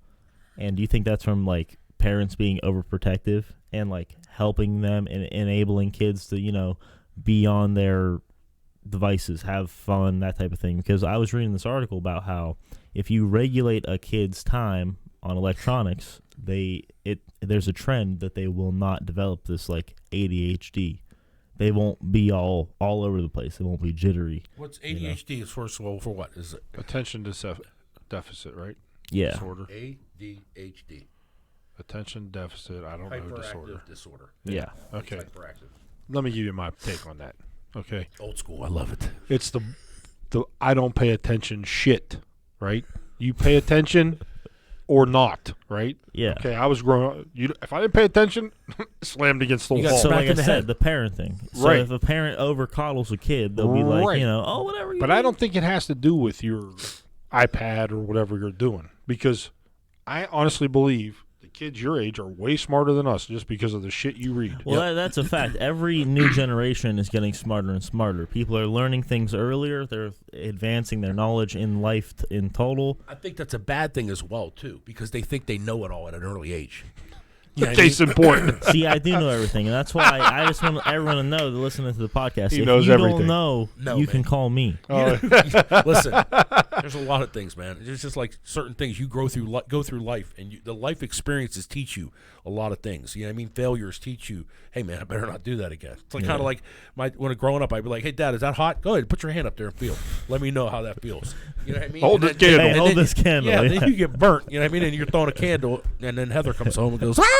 And do you think that's from like parents being overprotective and like helping them and enabling kids to, you know, be on their devices, have fun, that type of thing? Because I was reading this article about how if you regulate a kid's time on electronics, there's a trend that they will not develop this like ADHD. They won't be all over the place. They won't be jittery. What's ADHD? You know? Is first of all, for what is it? Attention deficit, right? Yeah. Disorder. ADHD. Attention deficit. I don't know disorder. Yeah. Okay. Hyperactive. Let me give you my take on that. Okay. Old school. I love it. It's the I don't pay attention shit, right? You pay attention or not, right? Yeah. Okay, I was growing up. If I didn't pay attention, slammed against the wall. So Back like in I the said, head. the parent thing. So Right. if a parent over coddles a kid, they'll be like, Right. you know, oh, whatever. But I don't think it has to do with your iPad or whatever you're doing, because I honestly believe the kids your age are way smarter than us just because of the shit you read. Well, that's a fact. Every new generation is getting smarter and smarter. People are learning things earlier. They're advancing their knowledge in life in total. I think that's a bad thing as well, too, because they think they know it all at an early age. You know what I Case in point. See, I do know everything, and that's why I just want everyone to know that listening to the podcast. He if knows you everything. don't know, No, you man. can call me. Listen, there's a lot of things, man. It's just like certain things you go through life, and the life experiences teach you a lot of things. You know what I mean? Failures teach you, hey, man, I better not do that again. It's like kind of like when growing up, I'd be like, hey, Dad, is that hot? Go ahead, put your hand up there and feel. Let me know how that feels. You know what I mean? Hold And this then- candle. and Hold then- this candle, Yeah, yeah. then you get burnt. You know what I mean? And you're throwing a candle, and then Heather comes home and goes, ah!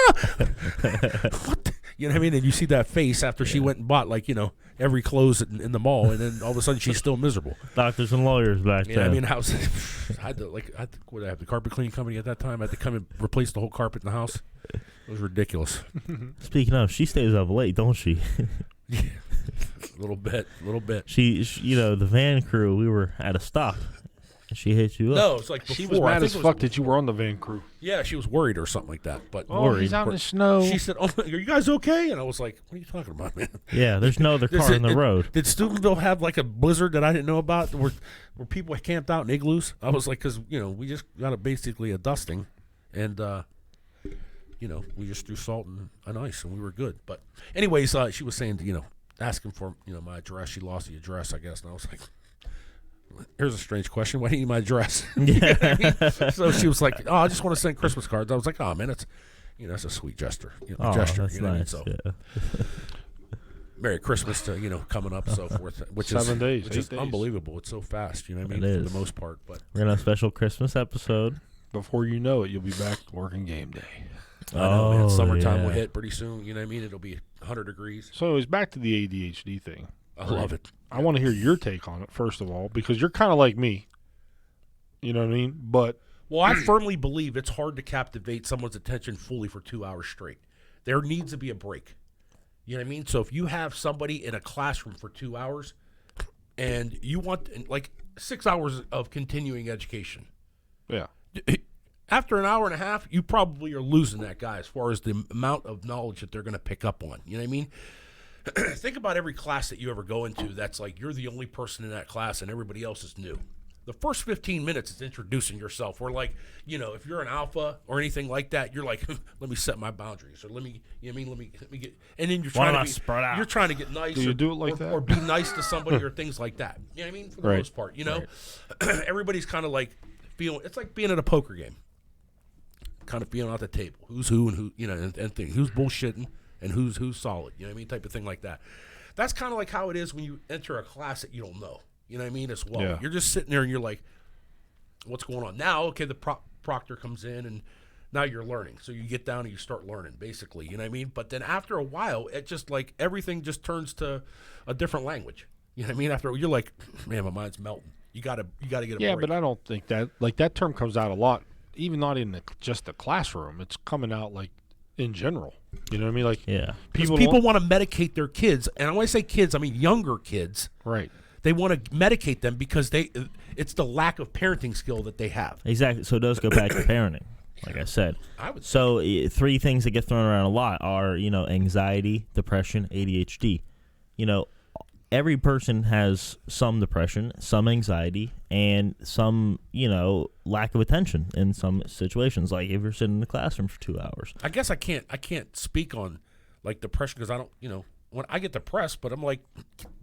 What? You know what I mean? And you see that face after she went and bought, like, you know, every clothes in the mall, and then all of a sudden she's still miserable. Doctors and lawyers back You know then. what I mean? I had to what did I have the carpet cleaning company at that time. I had to come and replace the whole carpet in the house. It was ridiculous. Speaking of, she stays up late, don't she? A little bit. she, you know, the van crew. We were at a stop, and she hit you up. No, it's like She before. was I mad think as it was fuck that you were on the van crew. Yeah, she was worried or something like that. But Worried. out in the snow. she said, "Oh, are you guys okay?" And I was like, "What are you talking about, man?" Yeah, there's no other car on the road. Did Steubenville have like a blizzard that I didn't know about, where people camped out in igloos? I was like, because we just got basically a dusting, and we just threw salt and ice, and we were good. But anyways, she was saying, asking for my address. She lost the address, I guess, and I was like, here's a strange question. Why do you need my address? You know what I mean? So she was like, oh, I just want to send Christmas cards. I was like, oh man, that's a sweet gesture. Oh, gesture. that's You know what I mean? nice. So Yeah. Merry Christmas to coming up, so forth. Which 7 days, which 8 is days. unbelievable. It's so fast. You know what I mean? It For is. the most part, but We're gonna have a special Christmas episode. Before you know it, you'll be back working game day. I know, man. Oh, Summertime will yeah. hit pretty soon. You know what I mean? It'll be 100 degrees. So anyways, back to the ADHD thing. I love it. I want to hear your take on it, first of all, because you're kind of like me. You know what I mean? But Well, I firmly believe it's hard to captivate someone's attention fully for 2 hours straight. There needs to be a break. You know what I mean? So if you have somebody in a classroom for 2 hours and you want like 6 hours of continuing education, yeah, after an hour and a half, you probably are losing that guy as far as the amount of knowledge that they're going to pick up on. You know what I mean? Think about every class that you ever go into that's like you're the only person in that class and everybody else is new. The first 15 minutes is introducing yourself. Or like, if you're an alpha or anything like that, you're like, let me set my boundaries, or let me get. And then you're Why trying not to be, spread out? you're trying to get nice. Do you do it like or, that? or be nice to somebody or things like that. You know what I mean? For the Right. most part, everybody's kind of like feeling. It's like being at a poker game, kind of feeling out the table. Who's who and who, and things. Who's bullshitting and who's solid. You know what I mean? Type of thing like that. That's kind of like how it is when you enter a class that you don't know. You know what I mean? As well. Yeah. You're just sitting there and you're like, what's going on? Now, okay, the proctor comes in and now you're learning. So you get down and you start learning, basically. You know what I mean? But then after a while, it just like everything just turns to a different language. You know what I mean? After you're like, man, my mind's melting. You gotta get a yeah, break. but I don't think that term comes out a lot, even not in just the classroom. It's coming out like in general. You know what I mean? Like Yeah. people don't- want to medicate their kids, and when I say kids, I mean younger kids. right. They want to medicate them because it's the lack of parenting skill that they have. Exactly. So it does go back to parenting, like I said. I would So 3 things that get thrown around a lot are, anxiety, depression, ADHD. Every person has some depression, some anxiety, and some, lack of attention in some situations. Like if you're sitting in the classroom for 2 hours. I guess I can't speak on like depression because I don't, when I get depressed, but I'm like,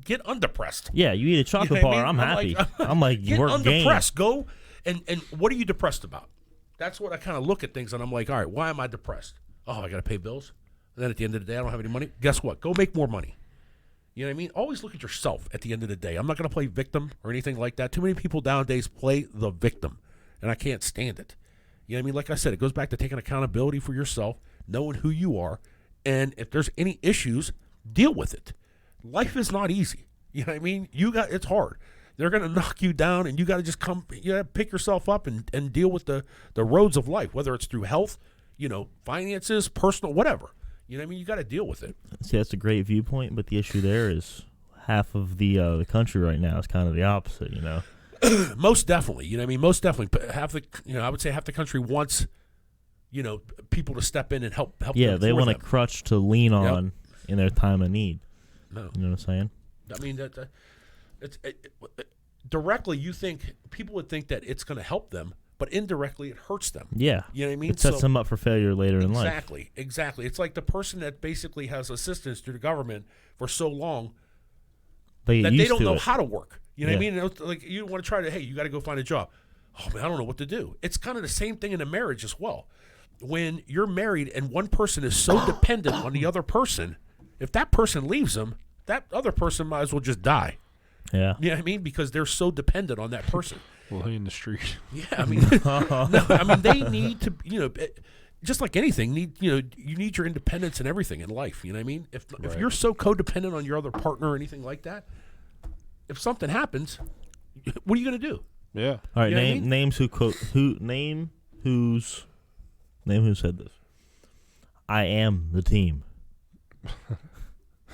get undepressed. Yeah, you eat a chocolate You know what I bar, mean? I'm happy. like, I'm like, get work game. undepressed. Go and what are you depressed about? That's what I kind of look at things and I'm like, all right, why am I depressed? Oh, I got to pay bills. And then at the end of the day, I don't have any money. Guess what? Go make more money. You know what I mean? Always look at yourself at the end of the day. I'm not going to play victim or anything like that. Too many people nowadays play the victim, and I can't stand it. You know what I mean? Like I said, it goes back to taking accountability for yourself, knowing who you are, and if there's any issues, deal with it. Life is not easy. You know what I mean? It's hard. They're going to knock you down, and you got to just pick yourself up and deal with the roads of life, whether it's through health, finances, personal, whatever. You know what I mean? You got to deal with it. See, that's a great viewpoint, but the issue there is half of the country right now is kind of the opposite, Most definitely. You know what I mean? Most definitely. But I would say half the country wants people to step in and help Yeah, them they for want a them. crutch to lean on in their time of need. No. You know what I'm saying? I mean, directly, people would think that it's going to help them, but indirectly, it hurts them. Yeah. You know what I mean? It sets them up for failure later in life. Exactly. It's like the person that basically has assistance through the government for so long They that used they don't to know it. how to work. You know what I Yeah. mean? It's like you want to try to, hey, you got to go find a job. Oh, man, I don't know what to do. It's kind of the same thing in a marriage as well. When you're married and one person is so dependent on the other person, if that person leaves them, that other person might as well just die. Yeah. You know what I mean? Because they're so dependent on that person. Well, in the street. Yeah, I mean, they need to, just like anything, you need your independence and everything in life. You know what I mean? If you're so codependent on your other partner or anything like that, if something happens, what are you going to do? Yeah. All right. You know what I mean? Name who said this. I am the team.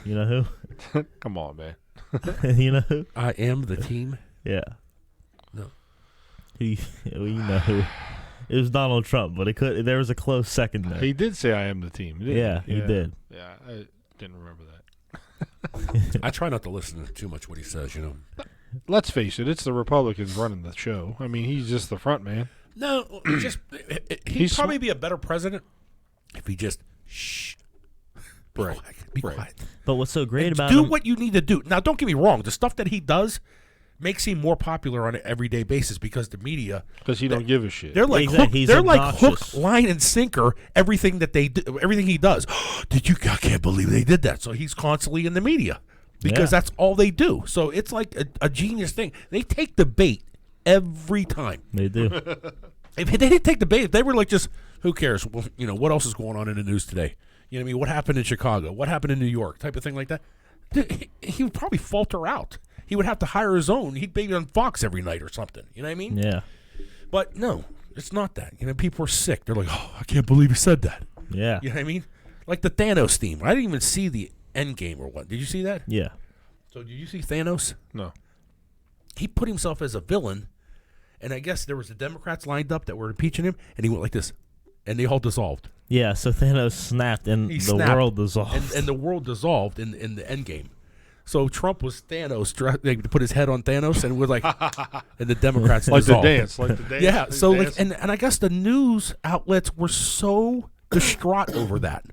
You know who? Come on, man. You know who? I am the team. Yeah. No. You know who? It was Donald Trump, but there was a close second there. He did say I am the team. Didn't Yeah, he? he did. Yeah, I didn't remember that. I try not to listen to too much what he says, Let's face it, it's the Republicans running the show. I mean, he's just the front man. No, he'd probably be a better president if he just be Right. quiet. Be quiet. But what's so great about Do him? what you need to do. Now, don't get me wrong. The stuff that he does makes him more popular on an everyday basis because the media, Because he don't give a shit. they're like Exactly. He's they're like obnoxious. hook, line, and sinker. Everything that they do, everything he does. I can't believe they did that. So he's constantly in the media because Yeah. that's all they do. So it's like a genius thing. They take the bait every time. They do. If they didn't take the bait, if they were like just, who cares? Well, what else is going on in the news today? You know what I mean? What happened in Chicago? What happened in New York? Type of thing like that. Dude, he would probably falter out. He would have to hire his own. He'd be on Fox every night or something. You know what I mean? Yeah. But no, it's not that. People are sick. They're like, oh, I can't believe he said that. Yeah. You know what I mean? Like the Thanos theme. I didn't even see the end game or what. Did you see that? Yeah. So did you see Thanos? No. He put himself as a villain, and I guess there was the Democrats lined up that were impeaching him, and he went like this, and they all dissolved. Yeah. So Thanos snapped, and He the snapped, world dissolved. and the world dissolved in the end game. So Trump was Thanos. They put his head on Thanos, and we're like, and the Democrats Like the dissolved. dance. Like the dance. Yeah. Like So the like, dance. and I guess the news outlets were so distraught over that.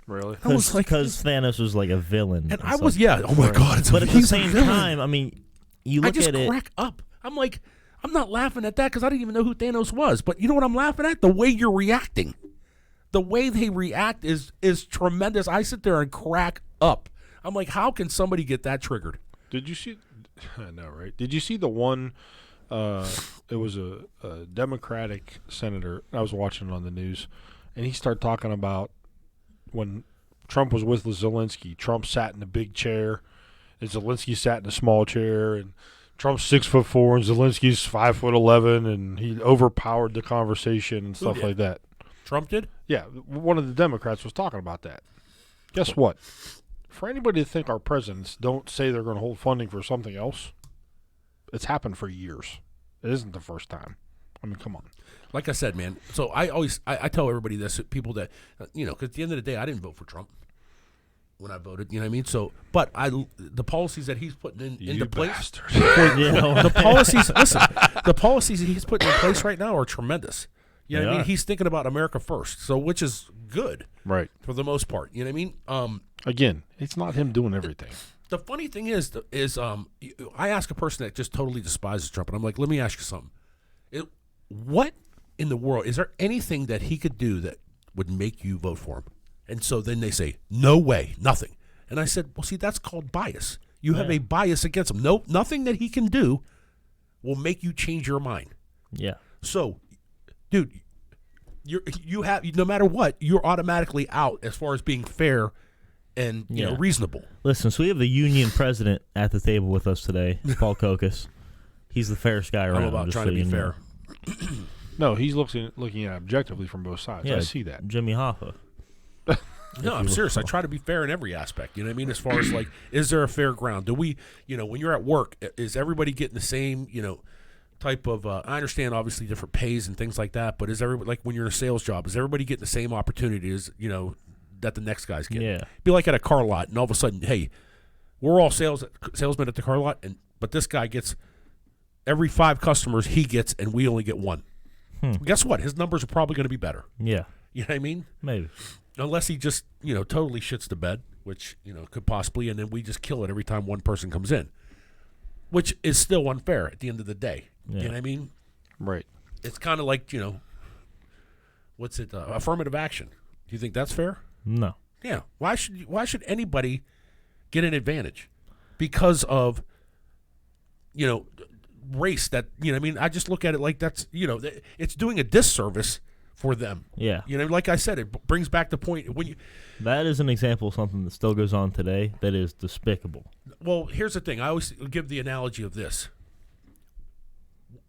Really? I was like, Because Thanos was like a villain. and I stuff. was, oh my God. But at the he's a same villain. time, I mean, you I look just at it. crack up. I'm like, I'm not laughing at that because I didn't even know who Thanos was. But you know what I'm laughing at? The way you're reacting. The way they react is tremendous. I sit there and crack up. I'm like, how can somebody get that triggered? Did you see? I know, right? Did you see the one? It was a Democratic senator. I was watching it on the news, and he started talking about when Trump was with Zelensky. Trump sat in a big chair, and Zelensky sat in a small chair, and Trump's 6'4" and Zelensky's 5'11", and he overpowered the conversation and stuff did? like that. Trump did? Yeah, one of the Democrats was talking about that. Guess what? For anybody to think our presidents don't say they're going to hold funding for something else, it's happened for years. It isn't the first time. I mean, come on. Like I said, man. So I always I tell everybody this, people that because at the end of the day, I didn't vote for Trump when I voted. You know what I mean? So, but the policies that he's putting into place, bastard. the policies. Listen, the policies that he's putting in place right now are tremendous. You know They what I mean? are. He's thinking about America first, so which is good Right. for the most part. You know what I mean? Again, it's not him doing everything. The funny thing is I ask a person that just totally despises Trump, and I'm like, let me ask you something. What in the world, is there anything that he could do that would make you vote for him? And so then they say, no way, nothing. And I said, well, see, that's called bias. You have a bias against him. No, nothing that he can do will make you change your mind. Yeah. So, dude, you have, no matter what, you're automatically out as far as being fair and reasonable. Listen, so we have the union president at the table with us today, Paul Kokas. He's the fairest guy around. I'm about just trying so to be you know. fair. No, he's looking at it objectively from both sides. Yeah, I see that. Jimmy Hoffa. No, I'm serious. I try to be fair in every aspect. You know what I mean? As far as like, is there a fair ground? Do we, when you're at work, is everybody getting the same, type of I understand obviously different pays and things like that, but is everybody, like when you're in a sales job, is everybody getting the same opportunity as that the next guy's getting? Yeah. Be like at a car lot, and all of a sudden, hey, we're all salesmen at the car lot, but this guy gets every 5 customers he gets, and we only get 1. Guess what? His numbers are probably going to be better. Yeah. You know what I mean? Maybe. Unless he just totally shits the bed, which could possibly, and then we just kill it every time one person comes in, which is still unfair at the end of the day. Yeah. You know what I mean? Right. It's kind of like what's it? Affirmative action. Do you think that's fair? No. Yeah. Why should anybody get an advantage because of race? That I mean, I just look at it like that's it's doing a disservice for them. Yeah. Like I said, it brings back the point when you. That is an example of something that still goes on today that is despicable. Well, here's the thing. I always give the analogy of this.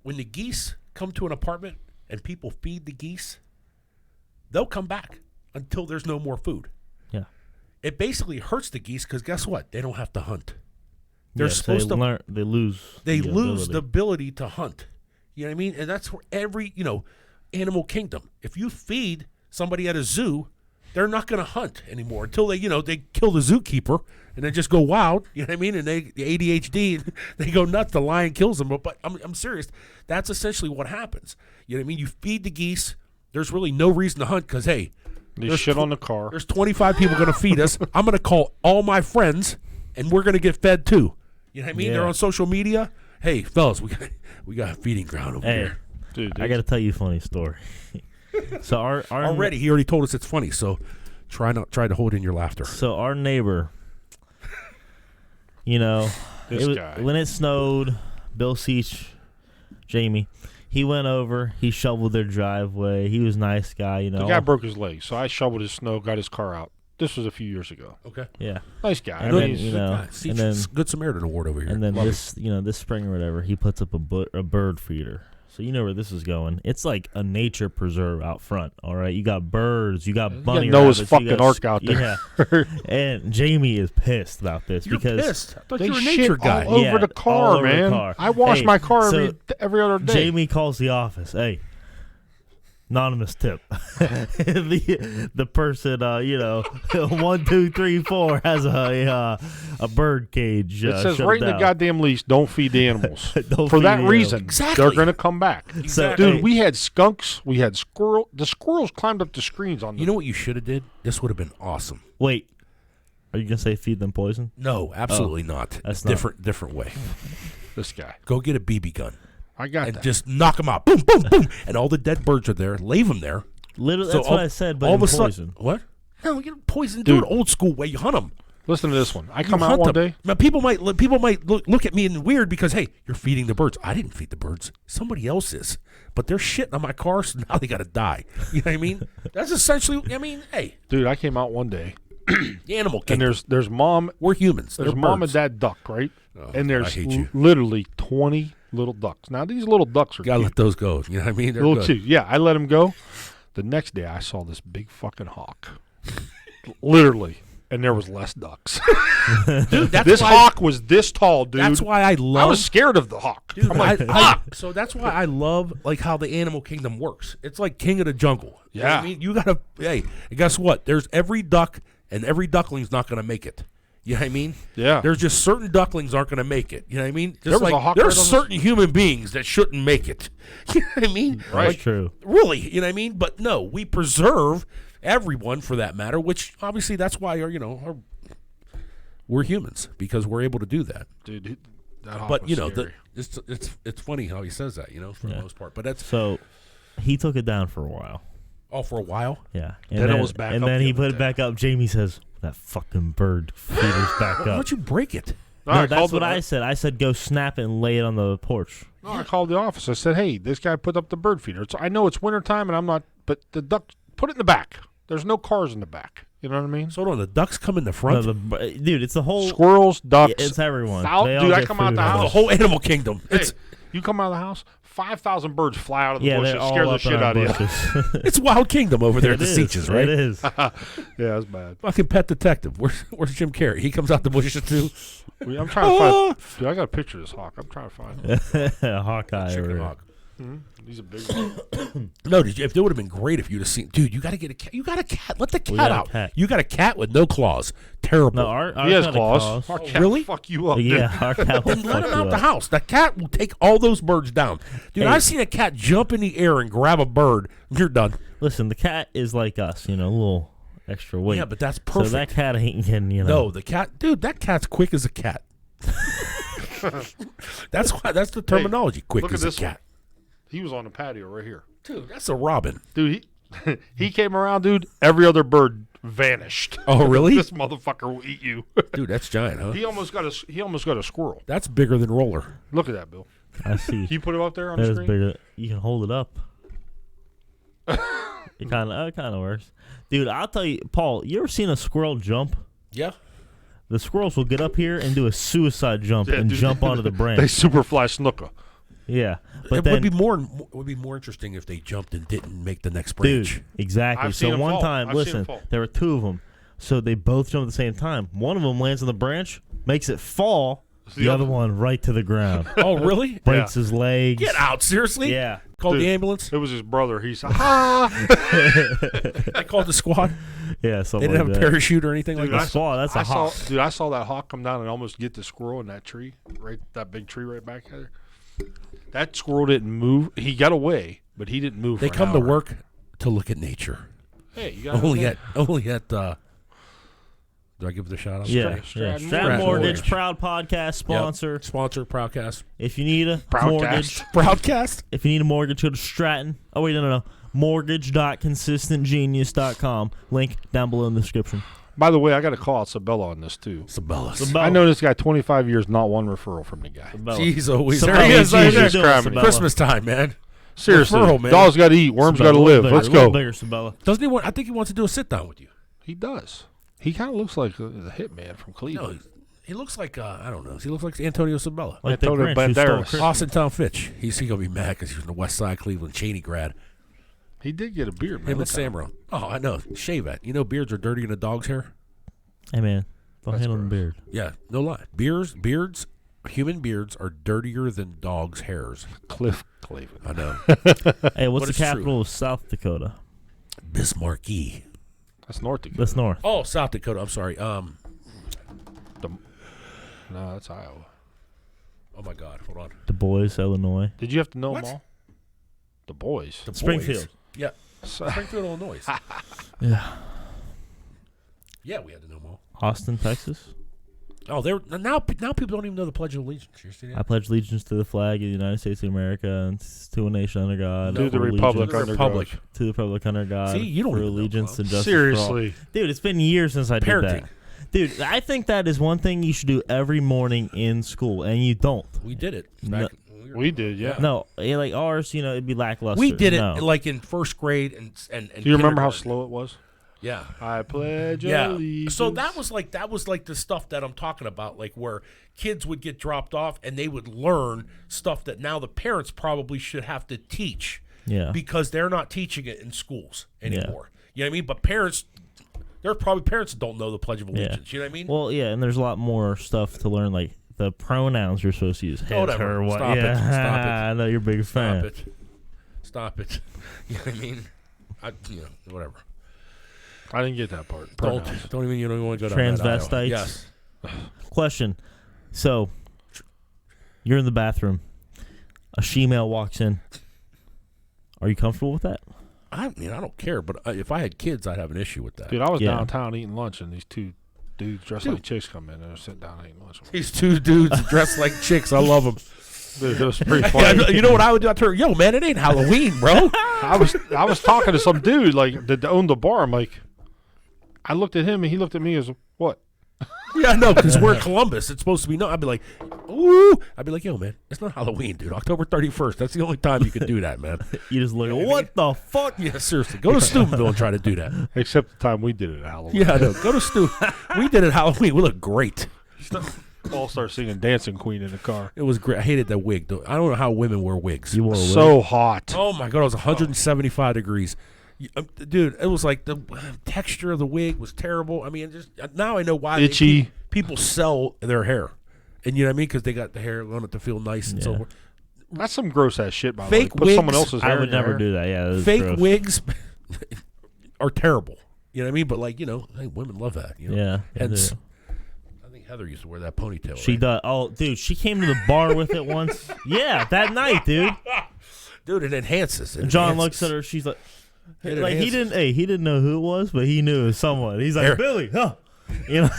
When the geese come to an apartment and people feed the geese, they'll come back until there's no more food. Yeah. It basically hurts the geese because guess what? They don't have to hunt. They lose the ability to hunt. You know what I mean? And that's where every, animal kingdom. If you feed somebody at a zoo, they're not going to hunt anymore until they kill the zookeeper and then just go wild. You know what I mean? And the ADHD, they go nuts. The lion kills them. But I'm serious. That's essentially what happens. You know what I mean? You feed the geese. There's really no reason to hunt because, hey, there's shit on the car. There's 25 people going to feed us. I'm going to call all my friends, and we're going to get fed too. You know what I mean? Yeah. They're on social media. Hey, fellas, we got a feeding ground over here. Dude, I got to tell you a funny story. So our he already told us it's funny. So try to hold in your laughter. So our neighbor, guy. When it snowed, Bill Seach, Jamie, he went over. He shoveled their driveway. He was a nice guy. The guy broke his leg, so I shoveled his snow, got his car out. This was a few years ago. Okay. Yeah. Nice guy. And then, Good Samaritan Award over here. And then Love this spring or whatever, he puts up a bird feeder. So you know where this is going. It's like a nature preserve out front. All right, you got birds, you got bunny you got Noah's rabbits, fucking ark out there. Yeah. And Jamie is pissed about this You're because pissed. I thought they you were a shit nature guy. all over Yeah, the all car, over the man. car. I wash Hey, my car so every other day. Jamie calls the office. Hey, anonymous tip. the person, 1, 2, 3, 4 has a bird cage. It says shut right in the down. goddamn lease, don't feed the animals. Don't For feed that the reason, animals. Exactly. they're going to come back. Exactly. Dude, Hey. we had skunks. We had squirrel. The squirrels climbed up the screens on the You know what you should have did? This would have been awesome. Wait, are you gonna say feed them poison? No, absolutely not. that's It's different way. this guy. Go get a BB gun I got and that. just knock them out. Boom, boom, boom. And all the dead birds are there. Leave them there. Literally, So that's what I said. But all in of a poison. sudden, what? No, you don't poison. Do Dude. it old school way. You hunt them. Listen to this one. I come out one day. Now, people might look at me in weird because, hey, you're feeding the birds. I didn't feed the birds. Somebody else is. But they're shitting on my car, so now they got to die. You know what I mean? That's essentially, hey, Dude, I came out one day, the animal and kingdom. there's mom. We're humans. There's They're mom birds. and dad duck, right? Oh, and there's I hate you. literally 20 little ducks. Now, these little ducks are Gotta cute. let those go. You know what I mean? They're Little good. cute. Yeah, I let them go. The next day, I saw this big fucking hawk. Literally. And there was less ducks. Dude, that's This why, hawk was this tall, dude. That's why I I love. was scared of the hawk. Dude, I'm like, so that's why I love like how the animal kingdom works. It's like king of the jungle. You know what Yeah. I mean, you gotta. Hey, and guess what? There's every duck, and every duckling's not gonna make it. You know what I mean? Yeah. There's just certain ducklings aren't gonna make it. You know what I mean? Just There was like a hawk there's right on certain human beings that shouldn't make it. You know what I mean? That's Like, true. really, you know what I mean? But no, we preserve everyone for that matter. Which obviously that's why we're humans because we're able to do that. dude, that hawk But was the, scary. it's funny how he says that, for the Yeah. most part. But that's So he took it down for a while. for a while. Yeah. Then it was back And up then the he other put it day. back up. Jamie says, that fucking bird feeder's back Why up. don't you break it? No, No, I that's called what the- I said. I said, go snap it and lay it on the porch. No, I called the office. I said, hey, this guy put up the bird feeder. I know it's wintertime and I'm not, but the duck, put it in the back. There's no cars in the back. You know what I mean? So hold on, the ducks come in the No, front. dude, it's the whole. Squirrels, ducks. It's everyone. Fowl- They all dude, I get come out food the out of The house. it. whole animal kingdom. Hey, It's You come out of the house, 5,000 birds fly out of the Yeah, bushes, they're all scare the up in shit our out of you. bushes. It's Wild Kingdom over there at the It is. Seaches, right? It is. Yeah, that's bad. Fucking Pet Detective. Where's Jim Carrey? He comes out the bushes too. I'm trying to find. Dude, I got a picture of this hawk. I'm trying to find him. Hawkeye. Chicken over here. hawk. He's a big one. No, it would have been great if you'd have seen. Dude, you got to get a cat. You got a cat. Let the cat got a out. cat. You got a cat with no claws. Terrible. No, ours He has got claws. Our cat really? will fuck you up. Yeah, our cat will Then let fuck him you out the up. house. The cat will take all those birds down. Dude, Hey. I've seen a cat jump in the air and grab a bird. You're done. Listen, the cat is like us, a little extra weight. Yeah, but that's perfect. So that cat ain't getting, No, the cat, dude, that cat's quick as a cat. That's the terminology. Quick look as at a this cat. He was on the patio right here. Dude, that's a robin. Dude, he came around, dude. Every other bird vanished. Oh, really? This motherfucker will eat you. Dude, that's giant, huh? He almost got a squirrel. That's bigger than Roller. Look at that, Bill. I see. Can you put it up there on That the is screen? bigger. You can hold it up. It kind of works. Dude, I'll tell you, Paul, you ever seen a squirrel jump? Yeah. The squirrels will get up here and do a suicide jump Yeah, and dude. jump onto the They branch. super fly snooker. Yeah. But It then, would be more interesting if they jumped and didn't make the next dude, branch. exactly. I've seen So 'em one fall. time, I've seen 'em listen, fall. there were two of them. So they both jump at the same time. One of them lands on the branch, makes it fall. The other one right to the ground. Oh, really? Breaks his legs. Get out, seriously? Yeah. Called Dude. the ambulance? It was his brother. He's I called the squad. Yeah, They something didn't like have a that. parachute or anything Dude, like I that. saw that's a hawk. I saw that hawk come down and almost get the squirrel in that tree, right? That big tree right back there. That squirrel didn't move. He got away, but he didn't move. They for an come to hour. work to look at nature. Hey, you got Only at do I give it a shout out? Yeah, Stratton Stratton Mortgage, Mortgage. proud podcast sponsor. Yep. Sponsor, Proudcast. If you need a Proudcast. mortgage, Proudcast? if you need a mortgage, go to Stratton. Oh wait, no. Mortgage.consistentgenius.com. Link down below in the description. By the way, I got to call out Sabella on this too. Sabellus. I know this guy 25 years, not one referral from the guy. Jeez, always. Sabella. There he is. How Right you there. doing, Christ, Sabella? Christmas time, man. Seriously, Referral, man. dogs got to eat, worms got to live. Let's A little go. bigger, Sabella. Doesn't he want? I think he wants to do a sit down with you. He does. He kind of looks like the hitman from No, Cleveland. he looks like I don't know. He looks like Antonio Sabella. Like the Antonio Grinch who stole Banderas. Christmas. Austin Town Fitch. He's gonna be mad because he's from the West Side Cleveland Cheney grad. He did get a beard, man. Him and Look at Samro. Oh, I know. Shave it. You know beards are dirtier than a dog's hair. Hey man, don't That's handle the gross. beard. Yeah, no lie. Beards, human beards are dirtier than dogs' hairs. Cliff Cleveland. I know. Hey, what's But the it's true. capital of South Dakota? Bismarcky. That's North Dakota. That's north. Oh, South Dakota. I'm sorry. No, that's Iowa. Oh my God. Hold on. Du Bois, Illinois. Did you have to know What? them all? The boys. The Springfield. boys. Yeah. Springfield, Illinois. Yeah. Yeah, we had to know them all. Austin, Texas. Oh, they're now people don't even know the Pledge of Allegiance. You see I that? pledge allegiance to the flag of the United States of America and to a nation under God. To the for republic allegiance- under Republic. God. To the republic under God. See, you don't for even know, allegiance Bob. and justice for Seriously. all. Dude, it's been years since I did Parenting. that. Dude, I think that is one thing you should do every morning in school, and you don't. We did it. No. Back, We did, yeah. No, like ours, it'd be lackluster. we did it No. like in first grade and Do you remember how kindergarten. slow it was? Yeah. I pledge Yeah. allegiance. So that was like the stuff that I'm talking about, like where kids would get dropped off and they would learn stuff that now the parents probably should have to teach Yeah. because they're not teaching it in schools anymore. You know what I mean? But parents, there are probably parents that don't know the Pledge of Allegiance. You know what I mean? Well, yeah, and there's a lot more stuff to learn, like the pronouns you're supposed to use. His, Whatever. her, what. Stop it. Yeah. Stop it. I know you're a big fan. Stop it. You know what I mean? Whatever. I didn't get that part. Don't Pronouns. even you don't want to go down that aisle. Transvestites? Yes. Question. So, you're in the bathroom. A she-male walks in. Are you comfortable with that? I mean, I don't care, but if I had kids, I'd have an issue with that. Dude, I was Yeah. downtown eating lunch, and these two dudes dressed like chicks come in, and they're sitting down eating lunch. These two dudes dressed like chicks. I love them. Dude, it was pretty funny. You know what I would do? I'd turn, yo, man, it ain't Halloween, bro. I was talking to some dude like that owned the bar. I'm like, I looked at him and he looked at me as what? Yeah, no, because we're in Columbus. It's supposed to be no. I'd be like, ooh. I'd be like, yo, man, it's not Halloween, dude. October 31st. That's the only time you can do that, man. You just look, what the fuck? Yeah, seriously. Go to Steubenville and try to do that. Except the time we did it at Halloween. Yeah, no, go to Stu. We did it Halloween. We look great. Paul starts singing Dancing Queen in the car. It was great. I hated that wig, though. I don't know how women wear wigs. You wore a wig? So hot. Oh my god, it was 175 degrees. Dude, it was like the texture of the wig was terrible. I mean, just now I know why Itchy. people sell their hair. And you know what I mean? Because they got the hair, want it to feel nice and so forth. That's some gross ass shit, by the Fake way. Put someone wigs, else's hair I would in your never hair. do that. Yeah, that is Fake gross. wigs are terrible. You know what I mean? But like, you know, hey, women love that. You know? Yeah, they Hence, do. I think Heather used to wear that ponytail. She right? does. Oh, dude, she came to the bar with it once. Yeah, that night, dude. Dude, it enhances. It John enhances. looks at her. She's like, It like he enhances. didn't. Hey, he didn't know who it was, but he knew it was someone. He's like, There. Billy, huh? You know.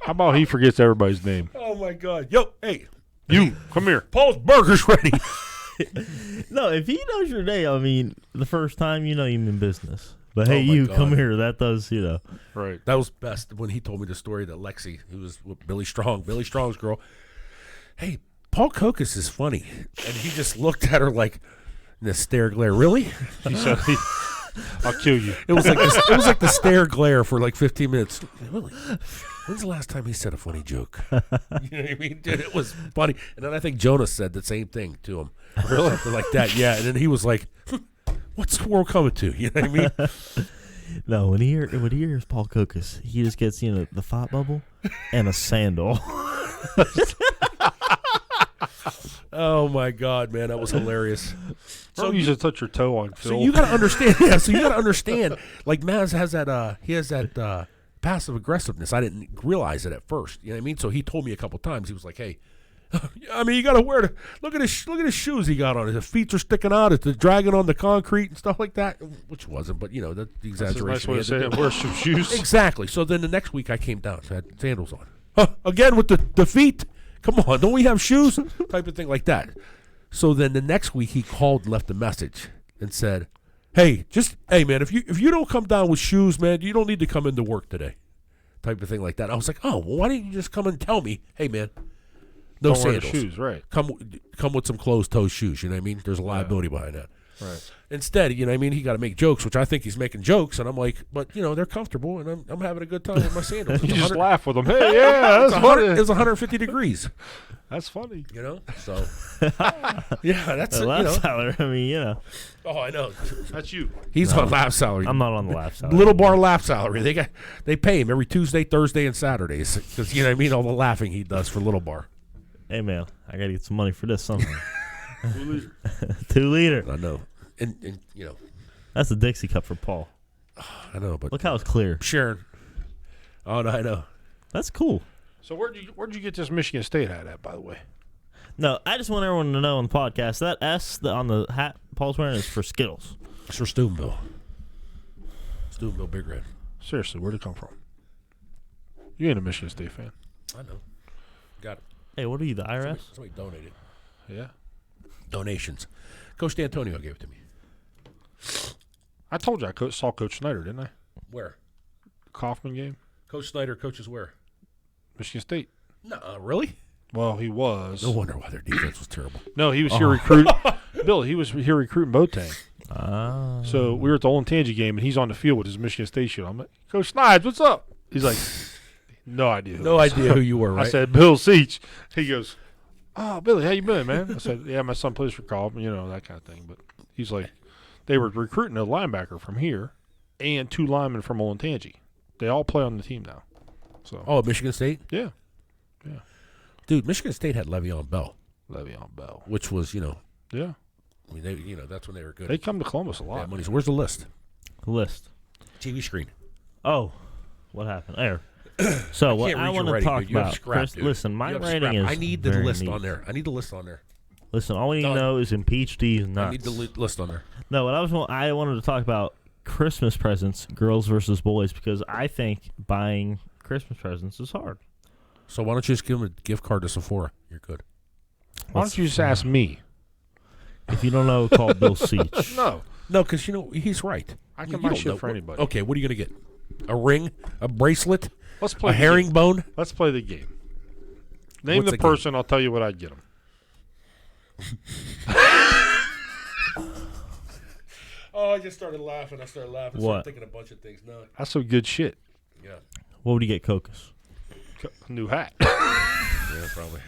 How about he forgets everybody's name? Oh my God! Yo, hey, You, come here. Paul's Burger's ready. No, if he knows your name, I mean, the first time you know you mean business. But hey, Oh my you God. come here. That does, you know. Right. That was best when he told me the story that Lexi, who was with Billy Strong's girl. Hey, Paul Cocos is funny, and he just looked at her like in a stare glare. Really? He said, I'll kill you. It was like this, it was like the stare glare for like 15 minutes. Really? When's the last time he said a funny joke? You know what I mean? Dude, it was funny. And then I think Jonas said the same thing to him. Really? Something like that. Yeah. And then he was like, what's the world coming to? You know what I mean? No, when he hears Paul Cocos, he just gets, you know, the thought bubble and a sandal. Oh my God, man, that was hilarious. So you should touch your toe on Phil. So you gotta understand, yeah. So you gotta understand, like Maz has that, he has that passive aggressiveness. I didn't realize it at first. You know what I mean? So he told me a couple times. He was like, "Hey, I mean, you gotta wear the look at his shoes he got on. His feet are sticking out. It's dragging on the concrete and stuff like that." Which wasn't, but you know, that's the That's a nice exaggeration. way He to had say to it. do. Wear some shoes. Exactly. So then the next week I came down, so I had sandals on. Again with the feet. Come on, don't we have shoes? Type of thing like that. So then the next week he called and left a message and said, hey man, if you don't come down with shoes, man, you don't need to come into work today. Type of thing like that. I was like, oh, well, why didn't you just come and tell me, hey man, no Don't wear the sandals. shoes, right? Come with some closed-toe shoes. You know what I mean? There's a liability behind that. Right. Instead, you know what I mean, he got to make jokes, which I think he's making jokes, and I'm like, but you know, they're comfortable, and I'm having a good time with my sandals. You It's just 100 laugh with them. Hey, yeah, it's that's 100 funny. It's 150 degrees. That's funny. You know, so yeah, that's The it. You know. salary. I mean, you know, Oh, I know. That's you. He's on laugh salary. I'm not on the laugh side. Little bar laugh salary. They pay him every Tuesday, Thursday, and Saturdays because you know what I mean. All the laughing he does for Little Bar. Hey man, I gotta get some money for this somehow. 2 liter. 2 liter. I know, and you know, That's a Dixie cup for Paul. I know, but Look how it's clear. Sharon. Oh no, I know. That's cool. So where'd you get this Michigan State hat at, by the way? No, I just want everyone to know on the podcast that S on the hat Paul's wearing is for Skittles. It's for Steubenville. Steubenville Big Red. Seriously, where'd it come from? You ain't a Michigan State fan. I know. Got it. Hey, what are you, the IRS? Somebody donated. Yeah. Donations. Coach D'Antonio gave it to me. I told you I saw Coach Snyder, didn't I? Where? Kaufman game. Coach Snyder coaches where? Michigan State. No, really? Well, he was. No wonder why their defense was terrible. No, he was here recruiting. Bill, he was here recruiting Boateng. Ah. So we were at the Olentangy game, and he's on the field with his Michigan State shirt. I'm like, Coach Snides, what's up? He's like, no idea. No idea who you were, right? I said, Bill Seach. He goes, oh, Billy, how you been, man? I said, yeah, my son plays for Kaufman, you know, that kind of thing. But he's like, they were recruiting a linebacker from here and 2 linemen from Olentangy. They all play on the team now. So Oh, Michigan State? yeah, Dude, Michigan State had Le'Veon Bell, Le'Veon Bell. which was, you know, Yeah, I mean, that's when they were good. they come to Columbus a Yeah, lot. money. So where's the list? List. TV screen. Oh, what happened there? So what Can't I read want your to writing, talk dude. You have about, scrap, Chris. dude. Listen, my You have writing scrap. is. I need the very list neat. on there. I need the list on there. Listen, all you Done. know is impeach these nuts. I need the list on there. No, what I wanted to talk about Christmas presents, girls versus boys, because I think buying Christmas presents is hard. So why don't you just give them a gift card to Sephora? You're good. Why don't you just ask me? If you don't know, call Bill Seach. No, because, you know, he's right. I You can buy don't shit know for what- anybody. Okay, what are you going to get? A ring? A bracelet? Let's play A the game. herringbone? Let's play the game. Name What's the the game? person. I'll tell you what I'd get them. Oh, I just started laughing. I started laughing. What? Thinking a bunch of things. No. That's some good shit. Yeah. What would you get, Cocos? A new hat. Yeah, probably.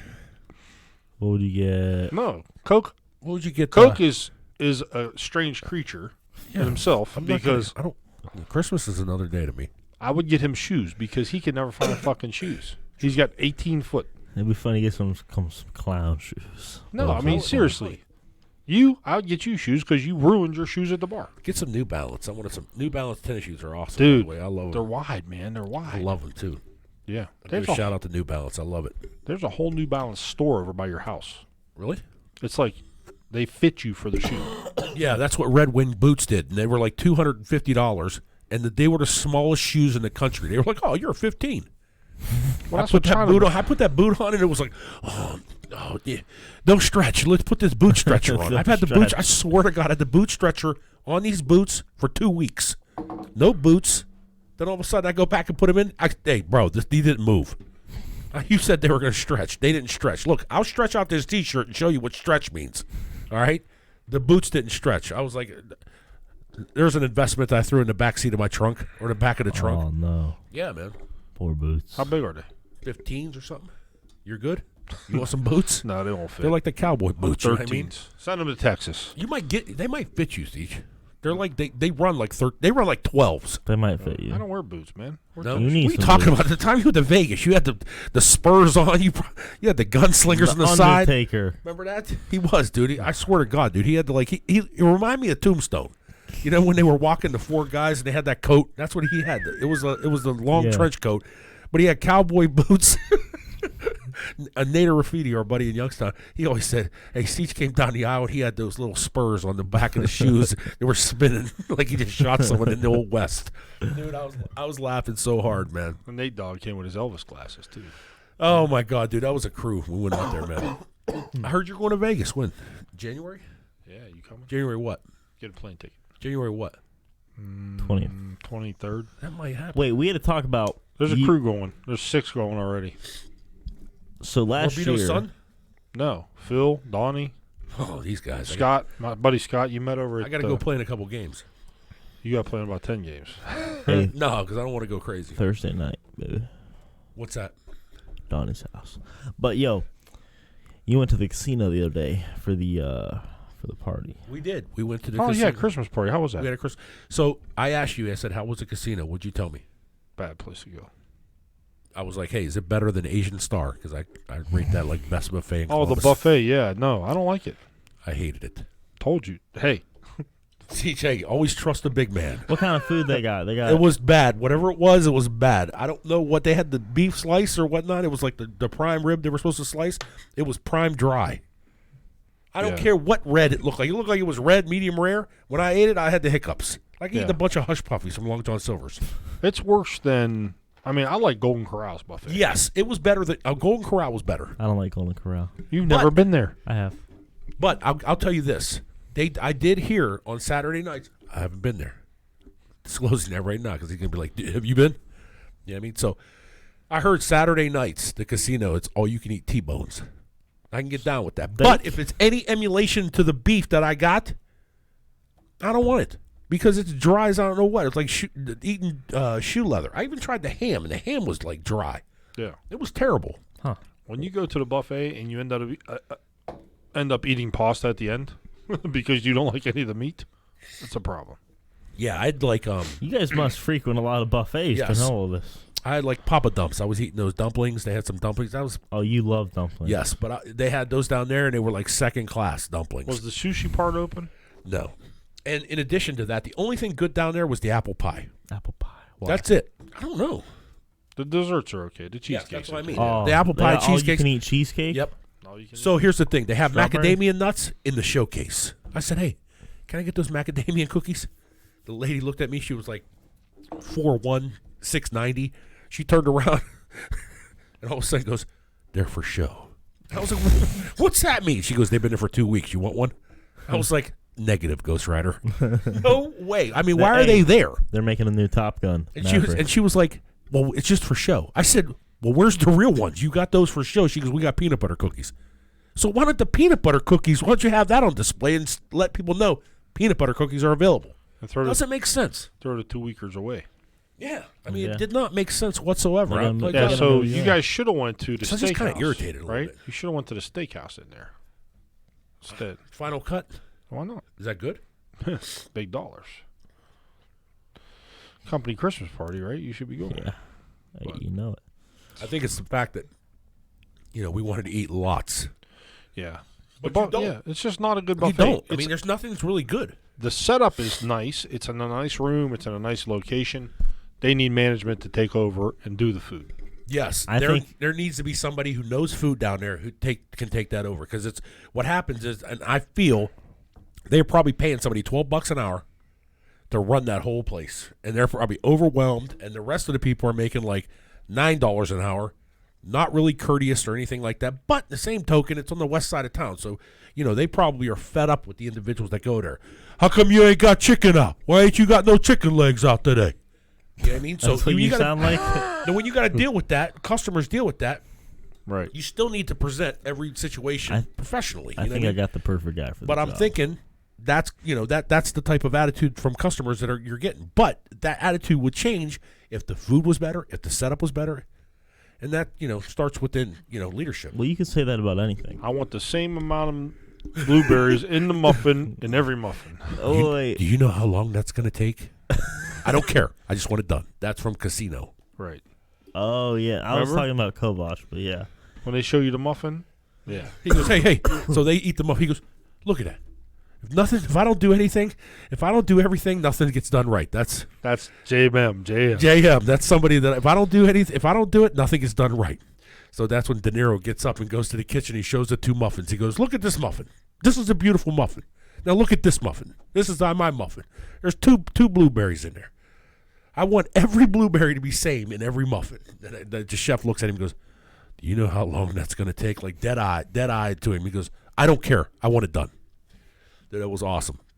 What would you get? No, Coke. What would you get? Coke is a strange creature in himself I'm not because gonna- I don't. Christmas is another day to me. I would get him shoes because he can never find fucking shoes. He's got 18 foot. It'd be funny to get some clown shoes. No, Oh, I mean so- seriously. I would get you shoes because you ruined your shoes at the bar. Get some New Balance. I wanted some New Balance tennis shoes. Are awesome. Dude, by the way. I love They're them. wide, man. They're I wide. love them too. Yeah. Give a shout out to New Balance. I love it. There's a whole New Balance store over by your house. Really? It's like they fit you for the shoe. Yeah, that's what Red Wing Boots did, and they were like $250, and they were the smallest shoes in the country. They were like, "Oh, you're 15." Well, I put that boot on. I put that boot on, and it was like, "Oh, yeah, don't stretch. Let's put this boot stretcher on." I've had the boots. I swear to God, I had the boot stretcher on these boots for 2 weeks. No boots. Then all of a sudden, I go back and put them in. Hey, bro, these didn't move. You said they were going to stretch. They didn't stretch. Look, I'll stretch out this T-shirt and show you what stretch means. All right? The boots didn't stretch. I was like, there's an investment I threw in the back seat of my trunk or the back of the trunk. Oh no, Yeah, man. poor boots. How big are they? 15s or something. You're good? You want some boots? No, they won't fit. They're like the cowboy boots. You know what I mean? Send them to Texas. They might fit you, Seach. They're like they run like 12s. They might fit you. I don't wear boots, man. No, You what are need you some talking boots. about? The time you went to Vegas, you had the spurs on. You had the gunslingers on the side. Undertaker. Remember that? He was, dude. I swear to God, dude. He had to he reminded me of Tombstone. You know when they were walking the four guys and they had that coat. That's what he had. It was the long Yeah. trench coat, but he had cowboy boots. Nader Rafidi, our buddy in Youngstown, he always said, "Hey, Seach came down the aisle and he had those little spurs on the back of the shoes. They were spinning like he just shot someone in the Old West." Dude, I was laughing so hard, man. And Nate Dogg came with his Elvis glasses too. Oh my God, dude, that was a crew. We went out there, man. I heard you're going to Vegas. When? January? Yeah, you coming? January what? Get a plane ticket. January what? 20th. 23rd. That might happen. Wait, we had to talk about. There's a crew going. There's 6 going already. So last Orbito's year, son? No, Phil, Donnie, Oh, these guys. Scott, my buddy Scott. You met over. I got to go play in a couple games. You got to play in about 10 games. hey, No, because I don't want to go crazy. Thursday night, baby, What's that? Donnie's house. But yo, you went to the casino the other day for the party. We did. We went to the Oh casino. yeah, Christmas party. How was We that? had a Christmas. So I asked you, I said, how was the casino? What'd you tell me? Bad place to go. I was like, hey, is it better than Asian Star? Because I rate that like best buffet in Oh, the Columbus. buffet. Yeah, no, I don't like it. I hated it. Told you. Hey, CJ, always trust a big man. What kind of food they got? They got. It was bad. Whatever it was bad. I don't know what they had, the beef slice or whatnot. It was like the prime rib they were supposed to slice. It was prime dry. I don't Yeah. care what red it looked like. It looked like it was red, medium rare. When I ate it, I had the hiccups. Like eating Yeah. a bunch of Hush Puppies from Long John Silver's. it's worse than. I mean, I like Golden Corral's buffet. Yes, it was better than Golden Corral was better. I don't like Golden Corral. You've never been there. I have. But I'll tell you this: I did hear on Saturday nights. I haven't been there. Disclosing that right now because he's gonna be like, "Have you been?" Yeah, I mean, so I heard Saturday nights the casino. It's all you can eat T-bones. I can get down with that. But if it's any emulation to the beef that I got, I don't want it because it's dry as I don't know what. It's like eating shoe leather. I even tried the ham, and the ham was like dry. Yeah. It was terrible. Huh. When you go to the buffet and you end up eating pasta at the end because you don't like any of the meat, it's a problem. Yeah, I'd like You guys must frequent a lot of buffets Yes. to know all this. I had like Papa Dumps. I was eating those dumplings. They had some dumplings. That was Oh, you love dumplings. yes, but they had those down there, and they were like second class dumplings. Was the sushi part open? No, and in addition to that, the only thing good down there was the apple pie. Apple pie. Why? That's it. I don't know. The desserts are okay. The Yeah, cheesecake. that's what I mean. Oh, The apple they pie got all you cheesecake. can eat cheesecake. Yep. No, you can So here's the thing: they have Strawberry? macadamia nuts in the showcase. I said, "Hey, can I get those macadamia cookies?" The lady looked at me. She was like 4'1", 690. She turned around and all of a sudden goes, "They're for show." I was like, "What's that mean?" She goes, "They've been there for 2 weeks. You want one?" I was like, "Negative, Ghost Rider." No way. I mean, why are they there? They're making a new Top Gun. And she was like, "Well, it's just for show." I said, "Well, where's the real ones? You got those for show." She goes, "We got peanut butter cookies." So why don't the peanut butter cookies? Why don't you have that on display and let people know peanut butter cookies are available? And throw Doesn't make sense. the 2 weekers away. Yeah, I mean, Yeah. it did not make sense whatsoever. They're gonna- Like, they're Yeah, gonna so move, you yeah. guys should have went to the So I steakhouse. just kinda irritated a little right? bit. You should have went to the steakhouse in there instead. Final cut. Why not? Is that good? Big dollars. Company Christmas party, right? You should be going. Yeah. But- You know it. I think it's the fact that we wanted to eat lots. Yeah. But The you don't. Yeah, it's just not a good You buffet. don't. I It's- mean, there's nothing that's really good. the setup is nice. It's in a nice room. It's in a nice location. They need management to take over and do the food. Yes, I think- there needs to be somebody who knows food down there who can take that over, because it's what happens is, and I feel they're probably paying somebody $12 an hour to run that whole place, and they're probably overwhelmed, and the rest of the people are making like $9 an hour, not really courteous or anything like that. But the same token, it's on the west side of town, so they probably are fed up with the individuals that go there. How come you ain't got chicken out? Why ain't you got no chicken legs out today? You know what I mean? That's what you gotta- sound like. Now, when you got to deal with that, customers deal with that. Right. You still need to present every situation professionally. I think I got the perfect guy for But the I'm job. thinking that's that's the type of attitude from customers that you're getting. But that attitude would change if the food was better, if the setup was better, and that starts within leadership. Well, you can say that about anything. I want the same amount of blueberries in the muffin, in every muffin. Oh, wait. Do you know how long that's going to take? I don't care. I just want it done. That's from Casino. Right. Oh, yeah. I was Remember? talking about Kovash, but yeah. When they show you the muffin, yeah. He goes, hey. So they eat the muffin. He goes, look at that. If I don't do anything, if I don't do everything, nothing gets done right. That's JM. JM. That's somebody that if I don't do anything, if I don't do it, nothing gets done right. So that's when De Niro gets up and goes to the kitchen. He shows the two muffins. He goes, look at this muffin. This is a beautiful muffin. Now look at this muffin. This is my muffin. There's two blueberries in there. I want every blueberry to be same in every muffin. And the chef looks at him and goes, do you know how long that's going to take? Like dead-eyed to him. He goes, I don't care. I want it done. That was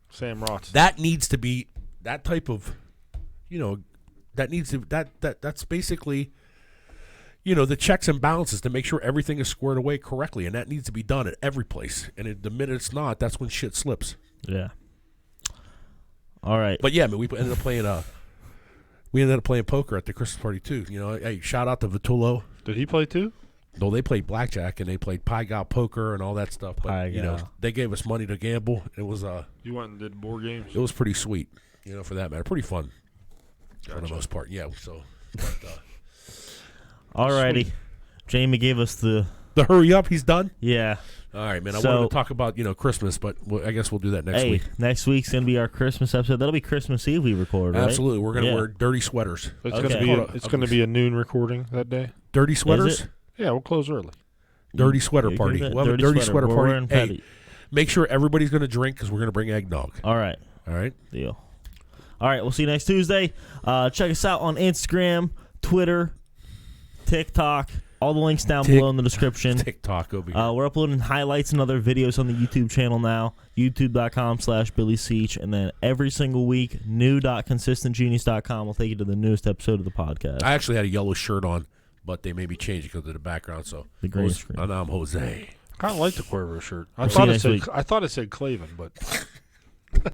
Sam Rotz. That needs to be that type of, that's basically, the checks and balances to make sure everything is squared away correctly, and that needs to be done at every place. And the minute it's not, that's when shit slips. Yeah. All right. But yeah, I mean, we ended up playing poker at the Christmas party too. Hey, shout out to Vitullo. Did he play too? No, they played blackjack and they played Pai Gow poker and all that stuff. But Pai Gow. they gave us money to gamble. It was You went and did board games? it was pretty sweet. For that matter, pretty fun for the Gotcha. most part. Yeah. So, but, All righty. Jamie gave us the hurry up. He's done. yeah. All right, man. I So- wanted to talk about Christmas, but I guess we'll do that next Hey, week. next week's gonna be our Christmas episode. That'll be Christmas Eve we record, right? Absolutely, we're gonna Yeah. wear dirty sweaters. It's Okay. gonna be a noon recording that day. Dirty sweaters. it? Yeah, we'll close early. Dirty sweater Yeah, party. give that We'll have a dirty sweater We're party. wearing Hey, petty. make sure everybody's gonna drink because we're gonna bring eggnog. All right. All right. Deal. All right. We'll see you next Tuesday. Check us out on Instagram, Twitter, TikTok. All the links down below in the description. TikTok over here. We're uploading highlights and other videos on the YouTube channel now, youtube.com/Billy Seach. And then every single week, new.consistentgenius.com will take you to the newest episode of the podcast. I actually had a yellow shirt on, but they made me change it because of the background. So The green screen. And I'm Jose. I kind of like the Cuervo shirt. I We'll see thought you it next said week. I thought it said Clavin, but